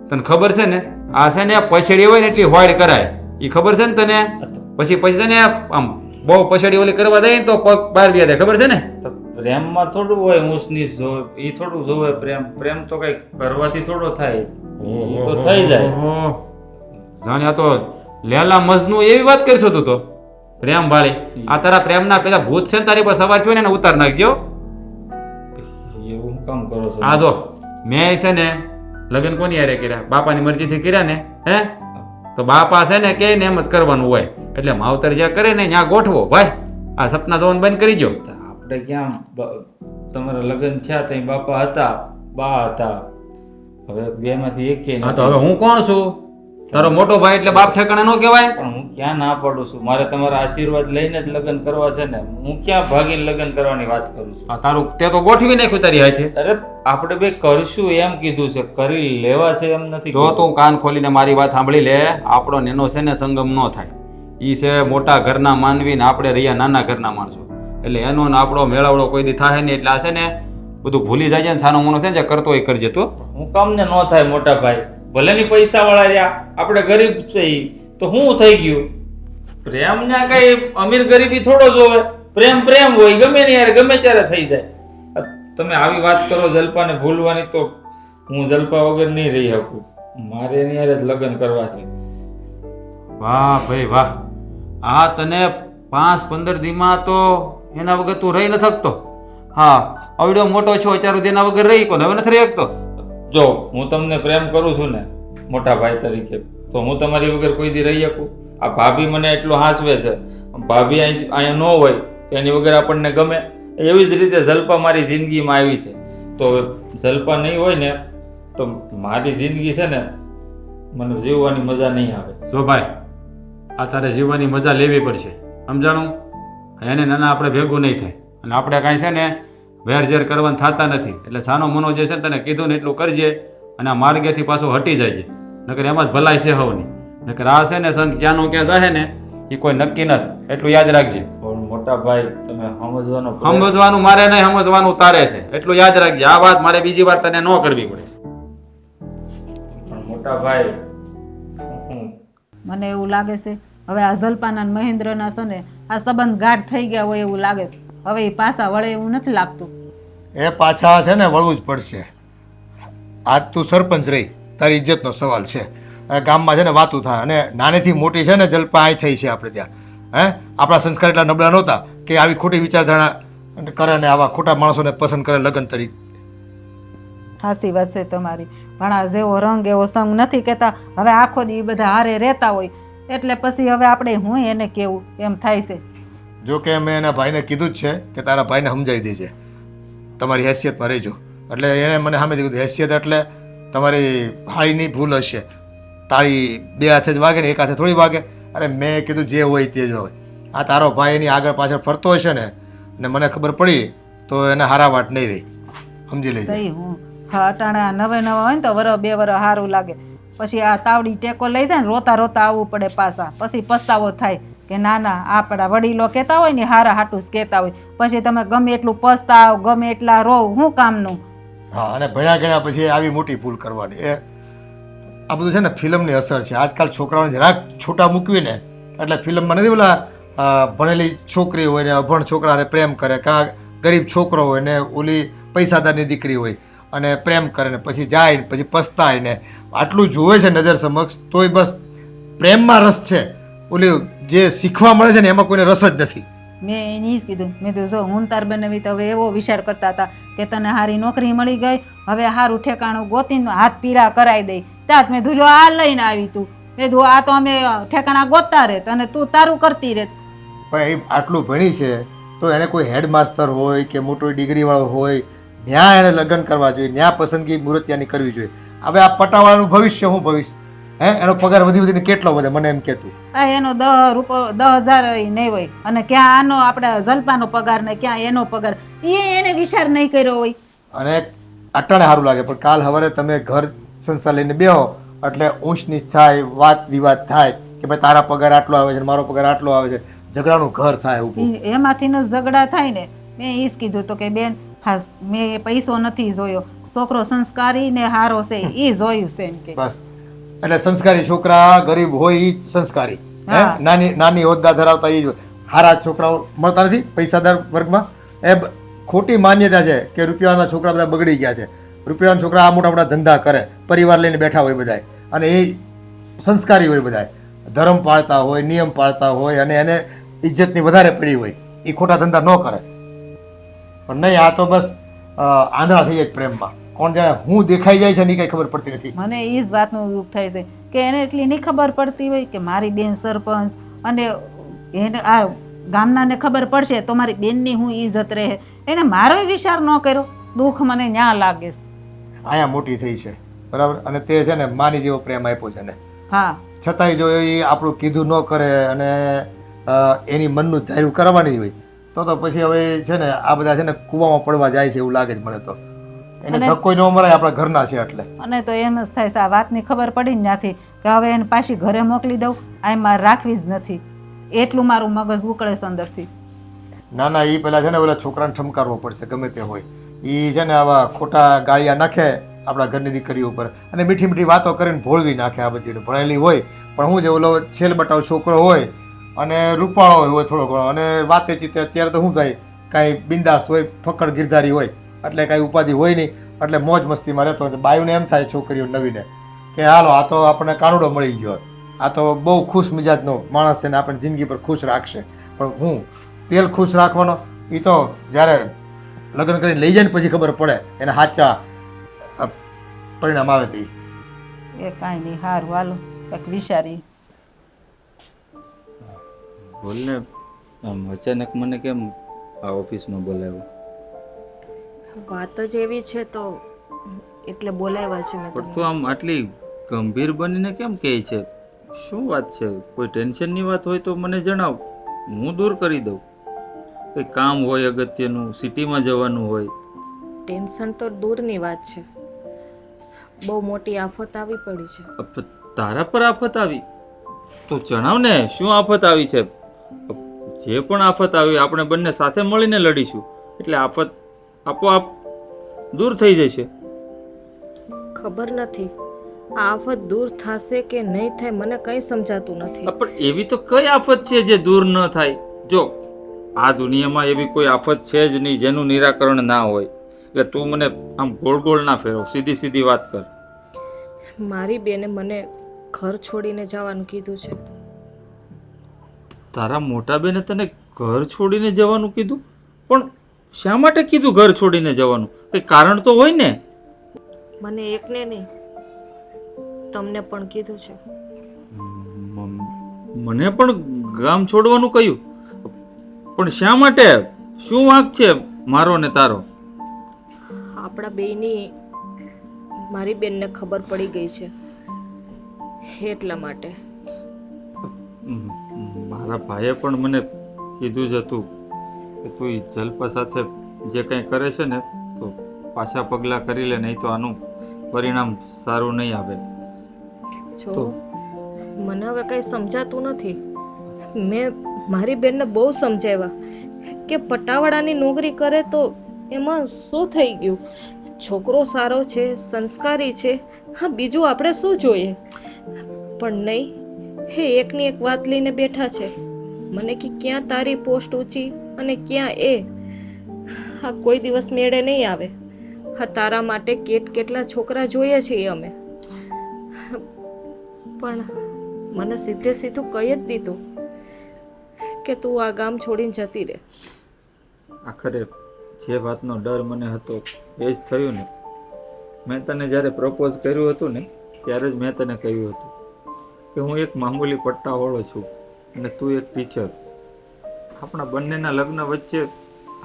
તને ખબર છે ને, આ છે ને પછેડી હોય ને એટલી હોડ કરાય, એ ખબર છે ને તને? પછી છે ને આમ બહુ પછેડી ઓલી કરવા જાય ને તો પગ બહાર વ્યા જાય, ખબર છે ને?
તો પ્રેમમાં થોડું હોય ઊંચ નીચ જોવે, એ થોડું જોવે. પ્રેમ તો કઈ કરવાથી થોડો થાય, એ તો થઈ જાય.
ઓહો. જાણ્યા તો લેલા મજનુ એવી વાત કરશો તું તો પ્રેમ વાળી. આ તારા પ્રેમના પેલા ભૂત છે ને તારી પર સવાર થયો ને એને ઉતાર નાખજો.
એવું હું કામ કરો છો?
આ જો મેં છે ને લગ્ન કોની હારે કર્યા? બાપાની મરજીથી કર્યા ને, હે? તો બાપા છે ને કે ને એમ જ કરવાનું હોય. એટલે માવતર જ્યાં કરે ને ત્યાં ગોઠવો ભાઈ. આ સપના જોવાનું બંધ કરી દો.
તો આપણે ક્યાં તમારા લગ્ન થયા ત્યાં બાપા હતા, બા હતા, હવે બે માંથી એક
હા તો હવે હું કોણ છું? તારો મોટો ભાઈ એટલે બાપ ઠેકાણે ન કહેવાય?
પણ હું ક્યાં ના પાડું છું? મારે તમારા આશીર્વાદ લઈને જ લગ્ન કરવા છે ને. હું ક્યાં ભાગીને લગ્ન કરવાની વાત કરું છું?
આ તારું તે તો ગોઠવી નાખ્યું તારી હાથે.
અરે આપણે બે કરશું એમ કીધું છે, કરી લેવા છે એમ નથી
જો તું કાન ખોલીને મારી વાત સાંભળી લે. આપણો નેનો છે ને સંગમ ન થાય. ઈ છે મોટા ઘરના માનવી ને આપણે રહ્યા નાના ઘરના માણસો. એટલે એનો ને આપણો મેળાવડો કોઈ દી થાય નહીં. એટલે આ છે ને બધું ભૂલી જાય છે ને સાનો મોનો છે ને જે કરતો એ કરજે તું.
હું કામ ને ન થાય મોટા ભાઈ? ભલે ની પૈસા વાળા રહ્યા, આપણે ગરીબ છે તો હું થઈ ગયું? પ્રેમ ને કઈ અમીર ગરીબી થોડો જોવે. પ્રેમ પ્રેમ હોય, ગમે ને યાર ગમે ત્યારે થઈ જાય. તમે આવી વાત કરો જલ્પાને ભૂલવાની, તો હું જલ્પા વગર નહીં રહી શકું. મારે એની યાર જ લગ્ન કરવા છે.
વાહ ભાઈ વાહ. આ તને 5-15 દીમાં તો એના વગર તું રહી ન થકતો. હા આવડો મોટો છો અત્યારે તેના વગર રહી કોને હવે નથી રહી શકતો.
જો હું તમને પ્રેમ કરું છું ને મોટા ભાઈ તરીકે, તો હું તમારી વગર કોઈ દી રહી શકું? આ ભાભી મને એટલો હાંસવે છે. ભાભી અહીંયા ન હોય તો એની વગર આપણને ગમે. એવી જ રીતે જલ્પા મારી જિંદગીમાં આવી છે. તો જલ્પા નહીં હોય ને તો મારી જિંદગી છે ને મને જીવવાની મજા નહીં આવે.
જો ભાઈ આ તારે જીવવાની મજા લેવી પડશે, સમજાણું? એને નાના આપણે ભેગું નહીં થાય. અને આપણે કાંઈ છે ને વેરઝેર કરવાનું થતા નથી. એટલે સાનો મનો જે છે ને તને કીધું ને એટલું કરજે અને આ માર્ગેથી પાછું હટી જાય. નકર એમાં જ ભલાઈ છે હવની. નકર આ છે ને સંત ક્યાંનો ક્યાં જાય ને એ કોઈ નક્કી નથી. એટલું યાદ રાખજે.
પણ મોટા ભાઈ તમે સમજવાનો
સમજવાનું મારે નહીં, સમજવાનું તારે છે. એટલું યાદ રાખજે. આ વાત મારે બીજી વાર તને ન કરવી પડે.
પણ મોટા ભાઈ
મને એવું લાગે છે હવે આ જલ્પાના અને મહેન્દ્રના છે ને આ સંબંધ ગાઢ થઈ ગયા હોય એવું લાગે છે. હવે એ પાછા વળે એવું નથી લાગતું.
એ પાછા છે ને વળવું જ પડશે. આજ તું સરપંચ રહી, તારી ઇજ્જતનો સવાલ છે. ગામમાં છે ને વાતું થાય. અને નાનેથી મોટી છે ને જલ્પા અહીં થઈ છે આપણે ત્યાં. આપણા સંસ્કાર એટલા નબળા નહોતા કે આવી ખોટી વિચારધારણા કરે ને આવા ખોટા માણસોને પસંદ કરે લગ્ન તરીકે.
હાસી વાત છે તમારી. પણ આ જેવો રંગ એવો સંગ નથી કહેતા. હવે આખો દી બધા હારે રહેતા હોય એટલે પછી હવે આપણે હું એને કેવું એમ થાય છે.
જો કે મેં એના ભાઈને કીધું જ છે કે તારા ભાઈને સમજાવી દેજે, તમારી હેસિયતમાં રહેજો. એટલે એણે મને સામેથી કીધું હેસિયત એટલે તમારી ભાઈની ભૂલ હશે. તારી બે હાથે જ વાગે ને એક હાથે થોડી વાગે. અરે મેં કીધું જે હોય તે જ હોય. આ તારો ભાઈ એની આગળ પાછળ ફરતો હશે ને મને ખબર પડી તો એને હારા વાટ નહીં રહી, સમજી લેજે.
તઈ હું અટાણા નવે નવા હોય ને તો વરસ 2 વરસ સારું લાગે. પછી આ તાવડી ટેકો લઈ જાય ને રોતા રોતા આવવું પડે પાછા. પછી પસ્તાવો થાય કે ના ના આપણા વડીલો કહેતા હોય ને હારા હાટું જ કહેતા હોય. પછી તમે ગમે એટલું પસ્તાવ ગમે એટલા રો શું કામનું.
હા અને ભણ્યા ગણ્યા પછી આવી મોટી ભૂલ કરવાની. એ આ બધું છે ને ફિલ્મની અસર છે. આજકાલ છોકરાઓને જરાક છોટા મૂકવીને એટલે ફિલ્મમાં નથી ઓલા ભણેલી છોકરી હોય ને અભણ છોકરાને પ્રેમ કરે, કાં ગરીબ છોકરો હોય ને ઓલી પૈસાદારની દીકરી હોય અને પ્રેમ કરે ને પછી જાય ને પછી પસ્તાય ને આટલું જોવે છે નજર સમક્ષ તોય બસ પ્રેમમાં રસ છે. ઓલી જે શીખવા મળે છે ને એમાં કોઈને રસ જ નથી.
મેં એને જ કીધું, મેં કીધું જો હું તાર બનાવી તો હવે એવો વિચાર કરતા હતા કે તને સારી નોકરી મળી ગઈ, હવે સારું ઠેકાણું ગોતીને હાથ પીળા કરાવી દઈ. ત્યાં મેં ધૂલ્યો આ લઈને આવી તું. મેં ધૂ આ તો અમે ઠેકાણા ગોતતા રહે અને તું તારું કરતી રહે.
પણ એ આટલું ભણી છે તો એને કોઈ હેડમાસ્ટર હોય કે મોટો ડિગ્રીવાળો હોય ત્યાં એને લગ્ન કરવા જોઈએ, ત્યાં પસંદગી મુહૂર્તિયાની કરવી જોઈએ. હવે આ પટાવાળાનું ભવિષ્ય શું ભવિષ્ય? એનો પગાર વધી વધીને કેટલો વધે મને એમ કહેતું.
એનો 10,000 નહીં હોય અને ક્યાં આનો આપણે જલ્પાનો પગાર ને ક્યાં એનો પગાર એને વિચાર નહીં કર્યો હોય.
અને અટાણે સારું લાગે પણ કાલ સવારે તમે ઘર સંસાર લઈને બેહો એટલે ઊંચ નીચ થાય, વાત વિવાદ થાય કે ભાઈ તારા પગાર આટલો આવે છે મારો પગાર આટલો આવે છે. ઝઘડાનું ઘર થાય ઊભું.
એમાંથી જ ઝઘડા થાય ને. મેં એ જ કીધું તો કે બેન હા મેં એ પૈસો નથી જોયો, છોકરો સંસ્કારી ને હારો છે એ જોયું છે એમ કે.
બસ એટલે સંસ્કારી છોકરા ગરીબ હોય એ સંસ્કારી, હે
હા.
નાની નાની હોદ્દા ધરાવતા એ જ હોય. હારા છોકરાઓ મળતા નથી પૈસાદાર વર્ગમાં. ખોટી માન્યતા છે કે રૂપિયાના છોકરા બધા બગડી ગયા છે. રૂપિયાના છોકરા આ મોટા મોટા ધંધા કરે, પરિવાર લઈને બેઠા હોય બધાય, અને એ સંસ્કારી હોય બધાય, ધર્મ પાળતા હોય, નિયમ પાળતા હોય, અને એને ઇજ્જતની વધારે પડી હોય, એ ખોટા ધંધા ન કરે. પણ નહીં, આ તો બસ આંધળા થઈ જાય પ્રેમમાં. કોણ જાણે હું દેખાઈ જાય છે ને એ કંઈ ખબર પડતી નથી.
મને એ જ વાતનું દુઃખ થાય છે કે એને એટલી નહીં ખબર પડતી હોય કે મારી બેન સરપંચ, અને એને આ ગામનાને ખબર પડશે તો મારી બેનની હું ઇજ્જત રહે. એને મારો વિચાર ન કર્યો. દુઃખ મને ન્યા લાગે છે.
અહીંયા મોટી થઈ છે બરાબર, અને તે છે ને માની જેવો પ્રેમ આપ્યો છે ને,
હા
છતાંય જો એ આપણું કીધું ન કરે અને એની મનનું ધાર્યું કરવાની હોય તો પછી હવે છે ને આ બધા છે ને કૂવામાં પડવા જાય છે એવું લાગે છે મને તો. એને
અને-
ધક્કો ન મરાય, આપણા ઘરના છે એટલે.
અને તો એમ જ થાય છે આ વાતની ખબર પડી જ નથી કે હવે એને પાછી ઘરે મોકલી દઉં, આ મારે રાખવી જ નથી. એટલું મારું મગજ ઉકળે છે અંદરથી.
ના ના, એ પેલા છે ને ઓલા છોકરાને ઠમકારવો પડશે ગમે તે હોય. એ છે ને આવા ખોટા ગાળિયા નાખે આપણા ઘરની દીકરીઓ ઉપર, અને મીઠી મીઠી વાતો કરીને ભોળવી નાખે. આ બધી ભણેલી હોય પણ હું છે ઓલો છેલ બટાવ છોકરો હોય અને રૂપાળો હોય થોડો ઘણો, અને વાતે ચીતે અત્યારે તો શું થાય, કાંઈ બિંદાસ હોય, ફકડ ગિરધારી હોય, એટલે કાંઈ ઉપાધિ હોય નહીં, એટલે મોજ મસ્તીમાં રહેતો હોય. બાયુને એમ થાય છોકરીઓ નવીને કે હાલો આ તો આપણને કાનુડો મળી ગયો, આ તો બહુ ખુશ મિજાજનો માણસ છે ને આપણને જિંદગી પર ખુશ રાખશે. પણ હું તેલ ખુશ રાખવાનો એ તો જ્યારે લગ્ન કરીને લઈ જાય ને પછી ખબર પડે એને સાચા પરિણામ આવે તે.
એ કાંઈ નહીં, હારું હાલો કંઈક વિચારી.
બોલને, આમ અચાનક મને કેમ આ ઓફિસમાં બોલાવ્યો?
વાત જ એવી છે તો એટલે બોલાવ્યા છે મેં
પણ
તમને.
તું આમ આટલી ગંભીર બનીને કેમ કહે છે? શું વાત છે? કોઈ ટેન્શનની વાત હોય તો મને જણાવ, હું દૂર કરી દઉં. કંઈ કામ હોય અગત્યનું, સિટીમાં જવાનું હોય.
ટેન્શન તો દૂરની વાત છે, બહુ મોટી આફત આવી પડી છે.
તારા પર આફત આવી? તો જણાવ ને શું આફત આવી છે? જે પણ આફત આવી આપણે બંને સાથે મળીને લડીશું, એટલે આફત આપોઆપ દૂર થઈ જશે.
ખબર નથી આ આફત દૂર થશે કે નહીં થાય, મને કંઈ સમજાતું નથી.
પણ એવી તો કઈ આફત છે જે દૂર ન થાય? જો આ દુનિયામાં એવી કોઈ આફત છે જ નહીં જેનું નિરાકરણ ના હોય. એટલે તું મને આમ ગોળ ગોળ ના ફેરવ, સીધી સીધી વાત કર.
મારી બેને મને ઘર છોડીને જવાનું કીધું છે.
તારા મોટા બેને તને ઘર છોડીને જવાનું કીધું? પણ શા માટે કીધું ઘર છોડીને જવાનું? કઈ કારણ તો હોય ને?
મને એકને નહીં તમને પણ કીધું છે.
મને પણ ગામ છોડવાનું કહ્યું? પણ શા માટે? શું વાંક છે મારો ને તારો?
આપણા બેયની મારી બેનને ખબર પડી ગઈ છે એટલા માટે.
મારા ભાઈએ પણ મને કીધું જ હતું કે તું ઈ જલ્પા સાથે જે કંઈ કરે છે ને તો પાછા પગલાં કરી લે, નહીં તો આનું પરિણામ સારું નહીં આવે.
જો મને હવે કંઈ સમજાતું નથી. મેં મારી બેનને બહુ સમજાવ્યા કે પટાવાળાની નોકરી કરે તો એમાં શું થઈ ગયું, છોકરો સારો છે, સંસ્કારી છે, હા બીજું આપણે શું જોઈએ. પણ નહીં, હે એકની એક વાત લઈને બેઠા છે. મને કે ક્યાં તારી પોસ્ટ ઊંચી અને ક્યાં એ. હા કોઈ દિવસ મેળે નહીં આવે. હા તારા માટે કેટલા છોકરા જોઈએ છીએ અમે, પણ મને સીધે સીધું કહી જ દીધું કે તું આ ગામ છોડીને જતી રહે.
આખરે જે વાતનો ડર મને હતો એ જ થયું ને. મેં તને જ્યારે પ્રપોઝ કર્યું હતું ને ત્યારે જ મેં તને કહ્યું હતું કે હું એક મામૂલી પટ્ટાવાળો છું અને તું એક ટીચર. આપણા બંનેના લગ્ન વચ્ચે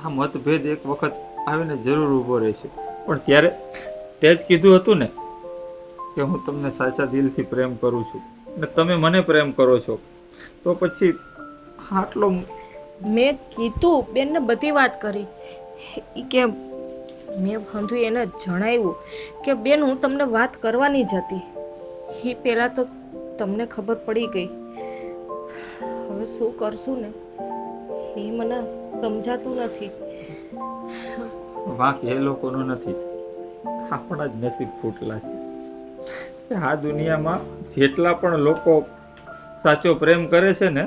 આ મતભેદ એક વખત આવીને જરૂર ઊભો રહેશે. પણ ત્યારે તે જ કીધું હતું ને કે હું તમને સાચા દિલથી પ્રેમ કરું છું અને તમે મને પ્રેમ કરો છો. તો પછી આટલો
મેં કીધું બેનને બધી વાત કરી કે મેં હંધુ એને જણાવ્યું કે બેન હું તમને વાત કરવાની જ હતી. એ પહેલાં તો તમને ખબર પડી ગઈ. હવે શું કરશું ને એ મને સમજાતું નથી.
વાંક એ લોકોનો નથી, આપણા જ નસીબ ફૂટલા છે. કે આ દુનિયામાં જેટલા પણ લોકો સાચો પ્રેમ કરે છે ને,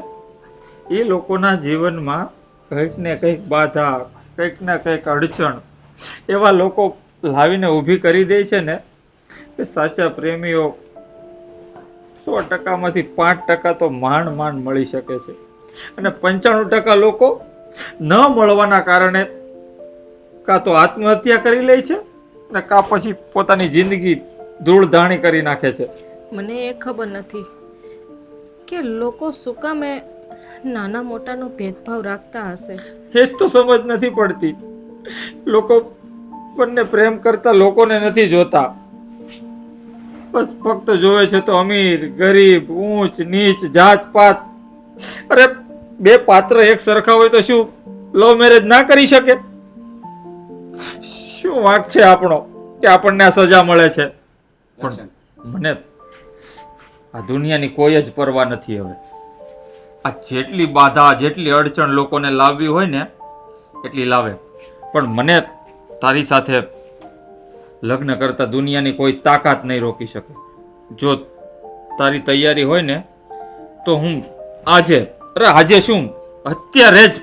એ લોકોના જીવનમાં કંઈક ને કંઈક બાધા, કંઈક ને કંઈક અડચણ એવા લોકો લાવીને ઊભી કરી દે છે ને, કે સાચા પ્રેમીઓ 100%માંથી 5% તો માંડ મળી શકે છે, અને 95% લોકો ન મળવાના કારણે કાં તો આત્મહત્યા કરી લે છે ને કાં પછી પોતાની જિંદગી ધૂળધાણી કરી નાખે છે.
મને એ ખબર નથી કે લોકો શું કામ એ નાના મોટાનો ભેદભાવ રાખતા હશે.
એ જ તો સમજ નથી પડતી. લોકો બંને પ્રેમ કરતા લોકોને નથી જોતા, બસ ફક્ત જોવે છે તો અમીર ગરીબ, ઊંચ નીચ, જાત પાત. અરે બે પાત્ર એક સરખા હોય તો શું લવ મેરેજ ના કરી શકે? શું વાંક છે આપણો કે આપણને આ સજા મળે છે? પણ મને આ દુનિયાની કોઈ જ પરવા નથી હવે. આ જેટલી બાધા, જેટલી અડચણ લોકોને લાવવી હોય ને એટલી લાવે, પણ મને તારી સાથે લગ્ન કરતા દુનિયાની કોઈ તાકાત નહીં રોકી શકે. જો તારી તૈયારી હોય ને તો હું આજે શું અત્યારે જ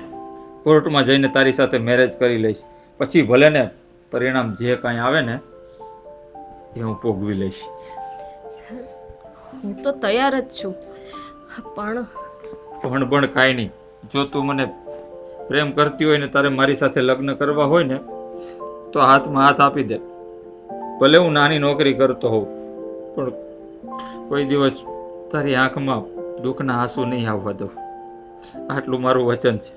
કોર્ટમાં જઈને તારી સાથે મેરેજ કરી લઈશ. પછી ભલે ને પરિણામ જે કાંઈ આવે ને એ હું ભોગવી લઈશ.
હું તો તૈયાર જ છું,
પણ કાંઈ નહીં. જો તું મને પ્રેમ કરતી હોય ને તારે મારી સાથે લગ્ન કરવા હોય ને તો હાથમાં હાથ આપી દે. ભલે હું નાની નોકરી કરતો હોઉં, પણ કોઈ દિવસ તારી આંખમાં દુઃખના આંસુ નહીં આવવા દઉં. આટલું મારું વચન છે.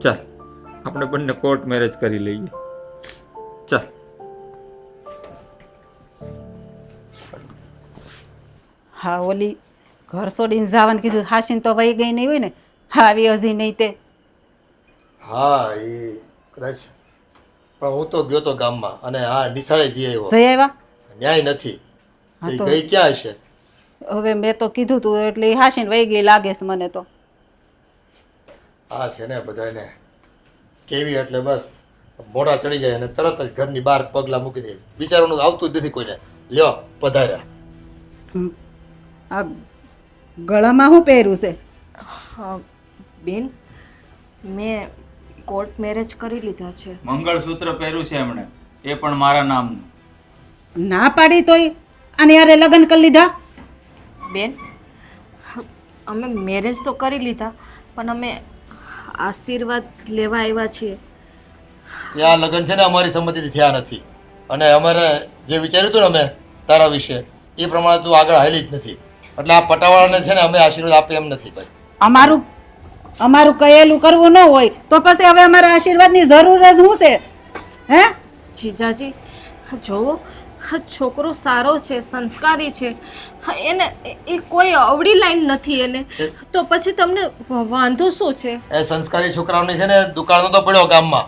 ચાલ આપણે બંને કોર્ટ મેરેજ કરી લઈએ. ચાલ.
હા, ઓલી ઘર છોડીને જવાનું કીધું, હાશીને તો વહી ગઈ નહીં હોય ને, આવી હજી નહીં તે.
હા, એ કદાચ, પણ હું તો ગયો તો ગામમાં, અને હા નિશાળે જઈ આવ્યો.
જઈ આવ્યા?
ન્યાય નથી.
હા
એ
તો
ગઈ ક્યાં હશે?
હવે મેં તો કીધું તું એટલે હાશીને વહી ગઈ લાગે છે મને તો.
હા છે ને, બધાને કેવી એટલે બસ મોઢા ચડી જાય અને તરત જ ઘરની બહાર પગલા મૂકી દે. વિચારવાનું આવતું જ નથી કોઈને. લ્યો પધાર્યા.
આ ગળામાં શું પહેર્યું છે?
બેન, મેં કોર્ટ મેરેજ કરી લીધા છે.
મંગળસૂત્ર પહેર્યું છે એમણે, એ પણ મારા નામનું.
ના પાડી તોય આને યારે લગ્ન કરી લીધા?
બેન, અમે મેરેજ તો કરી લીધા, પણ અમે આશીર્વાદ લેવા આવ્યા છીએ.
ત્યાં લગ્ન છે ને અમારી સંમતિથી થયા નથી, અને અમારે જે વિચાર્યું હતું ને અમે તારા વિશે એ પ્રમાણે તું આગળ હાલી જ નથી. એટલે આ પટાવાળાને છે ને અમે આશીર્વાદ આપીએ એમ નથી ભાઈ.
અમારું કહેલું કરવું ન હોય તો પછી હવે અમારા આશીર્વાદની જરૂર જ શું છે? હે
જીજાજી, જોવો, છોકરો સારો છે, સંસ્કારી છે, એને એ કોઈ અવળી લાઈન નથી એને, તો પછી તમને વાંધો શું છે?
એ સંસ્કારી છોકરાઓની છે ને દુકાળ નતો પડ્યો ગામમાં.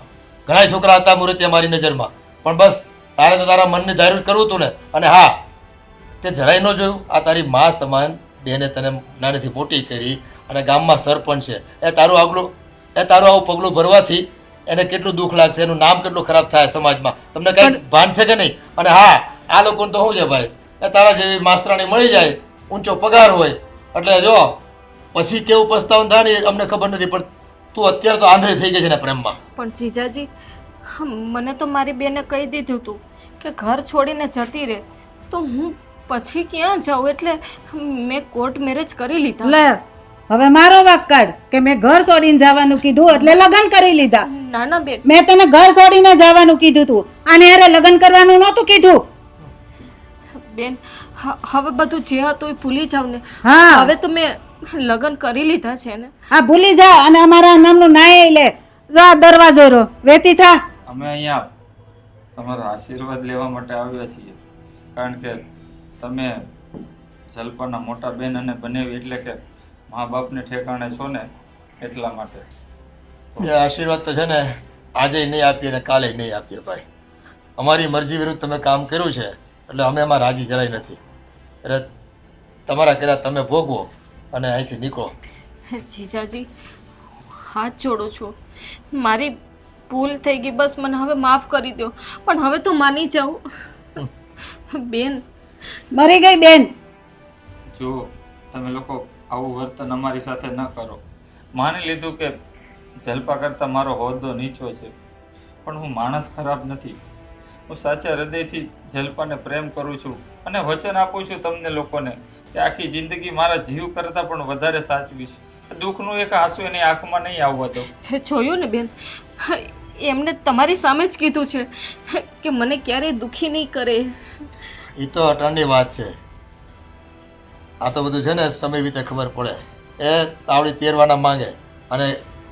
ઘણા છોકરા હતા મૂર્તિ મારી નજરમાં, પણ બસ તારે તો તારા મનને જાહેર કરવું હતું ને. અને હા, તે જરાય ન જોયું આ તારી મા સમાન બેને તને નાનેથી મોટી કરી, અને ગામમાં સરપંચ છે. એ તારું આવું પગલું ભરવાથી એને કેટલું દુઃખ લાગશે, એનું નામ કેટલું ખરાબ થાય સમાજમાં. તમને કઈ ભાન છે કે નહીં? અને હા, આ લોકોને તો શું છે ભાઈ, એ તારા જેવી માસ્તરાણી મળી જાય, ઊંચો પગાર હોય, એટલે જો પછી કેવું પસ્તાવન થાય ને અમને ખબર નથી, પણ તું અત્યારે તો આંધળી થઈ ગઈ છે ને પ્રેમમાં.
પણ જીજાજી, મને તો મારી બેને કહી દીધું હતું કે ઘર છોડીને જતી રહે, તો હું પછી ક્યાં જાઉં, એટલે મેં કોર્ટ મેરેજ કરી લીધા.
લે, હવે મારો વાક કાઢ કે મેં ઘર છોડીને જવાનું કીધું એટલે લગ્ન કરી લીધા.
ના ના બેન,
મેં તને ઘર છોડીને જવાનું કીધું તું, આને હારે લગ્ન કરવાનું નહોતું કીધું.
બેન, હવે બધું જે હતું એ ભૂલી જાવ ને.
હા.
હવે તો મેં લગ્ન કરી લીધા છે ને.
આ ભૂલી જા અને અમારા નામનું નાય લે. જા દરવાજો રો વેતી થા.
અમે અહીંયા તમારા આશીર્વાદ લેવા માટે આવ્યા છીએ, કારણ કે તમે જલ્પાના મોટા બેન અને બનેવી એટલે કે મા બાપને ઠેકાણે છો ને, એટલા માટે.
એ આશીર્વાદ તો છે ને આજે નહીં આપીએ ને કાલે નહીં આપીએ ભાઈ. અમારી મરજી વિરુદ્ધ તમે કામ કર્યું છે એટલે અમે એમાં રાજી જરાય નથી. એટલે તમારા કર્યા તમે ભોગવો અને અહીંથી નીકળો.
જીજાજી, હાથ જોડું છું. મારી ભૂલ થઈ ગઈ, બસ મને હવે માફ કરી દો. પણ હવે તો માની જાઉં. બેન,
મરી ગઈ બેન.
જો તમે લોકો આવું વર્તન અમારી સાથે ન કરો. માની લીધું કે જલપા કરતાં મારો હોદ્દો નીચો છે, પણ હું માણસ ખરાબ નથી. હું સાચા હૃદયથી જલપાને પ્રેમ કરું છું અને વચન આપું છું તમને લોકોને કે આખી જિંદગી મારા જીવ કરતાં પણ વધારે સાચવીશ. દુઃખનું એક આંસુ એની આંખમાં નહીં આવવા દો.
જોયું ને બેન, એમને તમારી સામે જ કીધું છે કે મને ક્યારેય દુઃખી નહીં કરે.
એ તો અટાણની વાત છે. આ તો બધું છે ને સમય વીતે ખબર પડે. એ તાવડી તેરવાના માંગે અને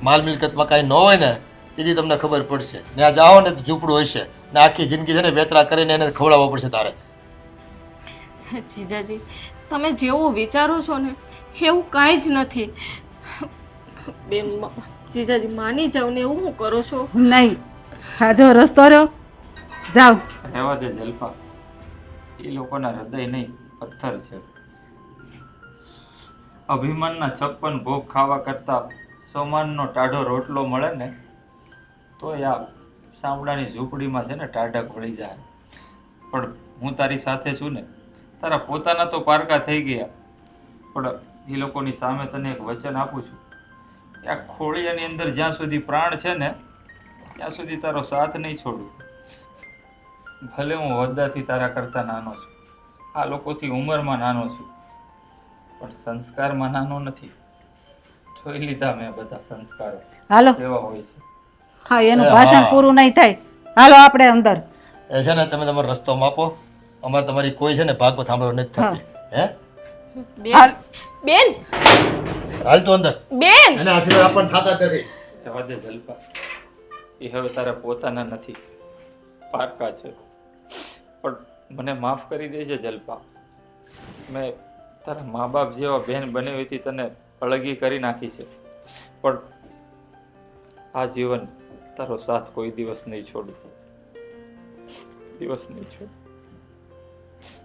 માલ મિલકતમાં કાંઈ ન હોય ને તેથી તમને ખબર પડશે. ત્યાં જાઓ ને તો ઝૂંપડું હશે ને આખી જિંદગી છે ને વેતરા કરીને એને ખવડાવવો પડશે તારે.
જીજાજી, તમે જેવું વિચારો છો ને એવું કાંઈ જ નથી. બેન, જીજાજી માની જાવ ને એવું હું કરો છો?
નહીં, હા જો રસ્તો રહ્યો, જાઓ.
રહેવા દે જલપા, એ લોકોના હૃદય નહીં પથ્થર છે. અભિમાનના 56 ભોગ ખાવા કરતાં સોમાનનો ટાઢો રોટલો મળે ને તો આ સાંભળાની ઝૂંપડીમાં છે ને ટાઢક વળી જાય. પણ હું તારી સાથે છું ને. તારા પોતાના તો પારકા થઈ ગયા, પણ એ લોકોની સામે તને એક વચન આપું છું કે આ ખોળિયાની અંદર જ્યાં સુધી પ્રાણ છે ને ત્યાં સુધી તારો સાથ નહીં છોડું. ભલે હું હોદ્દાથી તારા કરતાં નાનો છું, આ લોકોથી ઉંમરમાં નાનો છું, પણ સંસ્કારમાં નાનો નથી. જોઈ લીધા મેં બધા સંસ્કારો
હાલો.
કેવા હોય છે.
હા, એનું ભાષણ પૂરું નહીં થાય. હાલો આપણે અંદર.
એ છે ને તમે તમારો રસ્તો માપો. અમારે તમારી કોઈ છે ને ભાગવત સાંભળવા નથી થતી. હે
બેન, બેન,
હાલ તો અંદર.
બેન,
એને આશીર્વાદ આપણ થતા જ નથી.
જવા દે જલપા, એ હવે તારા પોતાના નથી, પારકા છે. પણ મને માફ કરી દેજે જલપા. મેં તારા મા બાપ જેવા બહેન બનાવીથી તને અળગી કરી નાખી છે, પણ આ જીવન તારો સાથ કોઈ દિવસ નહીં છોડું. દિવસ નહીં છોડું.